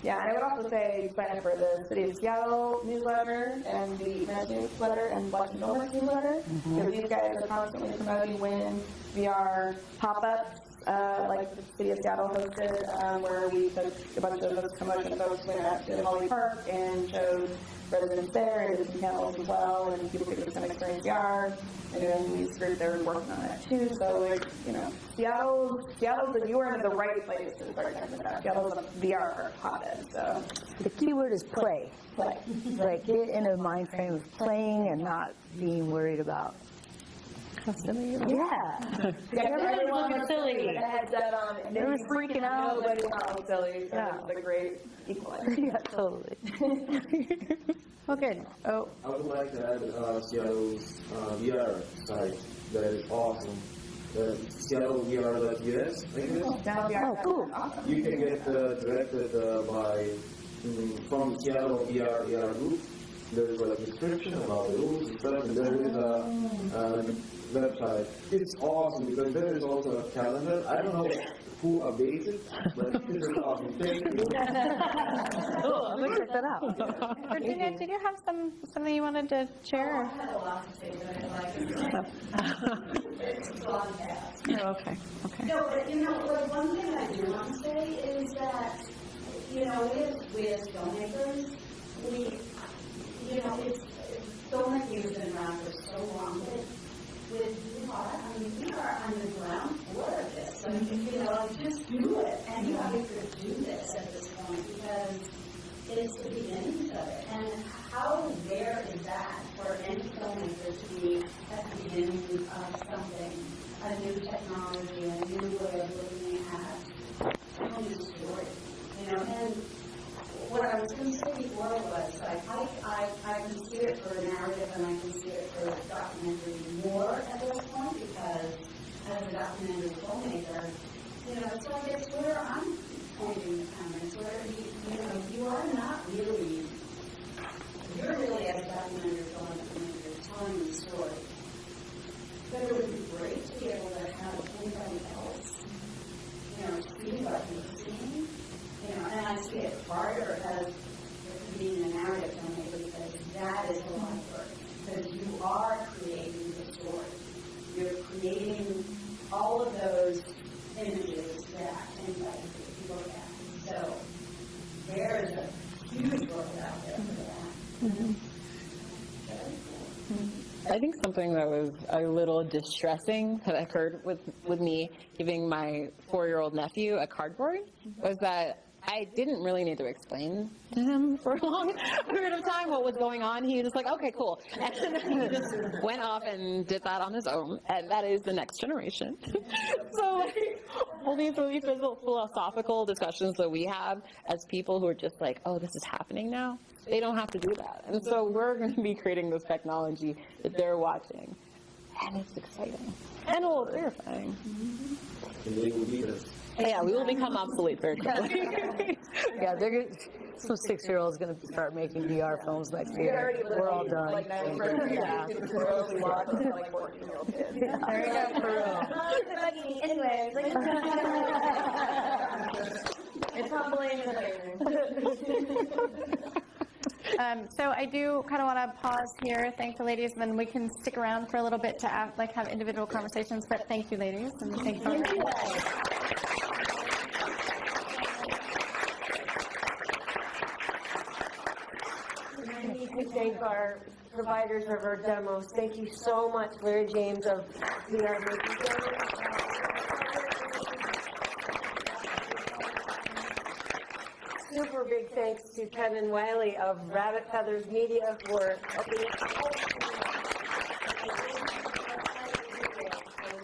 Yeah, and I would also say sign up for the City of Seattle newsletter and the Management newsletter and Washington Filmworks newsletter. Because these guys are constantly promoting when VR pop-ups, like the City of Seattle hosted, where we took a bunch of those CoMotion folks went out to Holly Park and showed residents there and did some panels as well, and people could just experience VR. And then these groups, they were working on that too. So, like, you know, Seattle's, you are in the right place to start talking about. Seattle's a VR hotbed, so. The key word is play. Play. Like, get in a mind frame of playing and not being worried about. Yeah. Everyone was silly. They had that on. And They were freaking out. Nobody thought was silly. So Yeah. it's a great equalizer. Yeah, totally. Okay. Oh. I would like to add Seattle's VR site. That is awesome. SeattleVR.us, I think it is. Oh, cool. Awesome. You can get directed from Seattle VR group. There is a description about the rules and stuff, and there is a website. It's awesome because there is also a calendar. I don't know who updates it, but it's awesome. Thank you. Cool, I'm gonna check that out. Virginia, did you have something you wanted to share? I had a lot to say, but it's on task. Oh, okay. No, but you know, like, one thing I do want to say is that, you know, we as filmmakers, filmmaking has been around for so long, but with VR, I mean, we are on the ground floor of this. I mean, you know, just do it. And you have to do this at this point because it's the beginnings of it. And how rare is that for any filmmaker to be at the beginning of something, a new technology, a new way of looking at telling a story, you know? And what I was going to say before was, like, I can see it for narrative and I can see it for documentary more at this point because as a documentary filmmaker, you know, it's like it's where I'm pointing the camera. It's where, you are not really, you're really as a documentary filmmaker telling the story. But it would be great to be able to have anybody else, see what you're seeing. And I see it harder as being a narrative filmmaker that is a lot of work, because you are creating the story. You're creating all of those images that anybody can look at. So there is a huge work out there for that. Mm-hmm. I think something that was a little distressing that occurred with me giving my 4-year-old nephew a cardboard was that I didn't really need to explain to him for a long period of time what was going on. He was just like, okay, cool. And he just went off and did that on his own. And that is the next generation. So like, all these really philosophical discussions that we have as people who are just like, oh, this is happening now, they don't have to do that. And so we're going to be creating this technology that they're watching. And it's exciting. And a little terrifying. And they will beat us. Yeah, we will become obsolete very quickly. Yeah, some 6-year-old's going to start making VR films next year. We're all done. Like 90% Yeah. like 14-year-old kids. Yeah. There you go, for real. Anyway, like, It's humbling and amazing. So I do kind of want to pause here, thank the ladies, and then we can stick around for a little bit to have individual conversations. But thank you, ladies, and thank you. I need to thank our providers of our demos. Thank you so much, Larry James of VR Making Demos. Super big thanks to Kevin Wiley of Rabbit Feathers Media for helping us.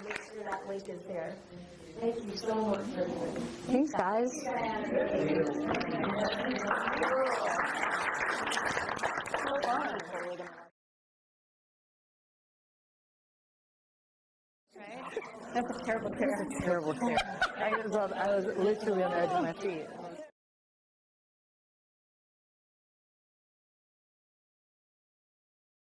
Make sure that link is there. Thank you so much, everyone. Thanks, guys. That's a terrible chair. Terrible chair. I was literally on the edge of my feet.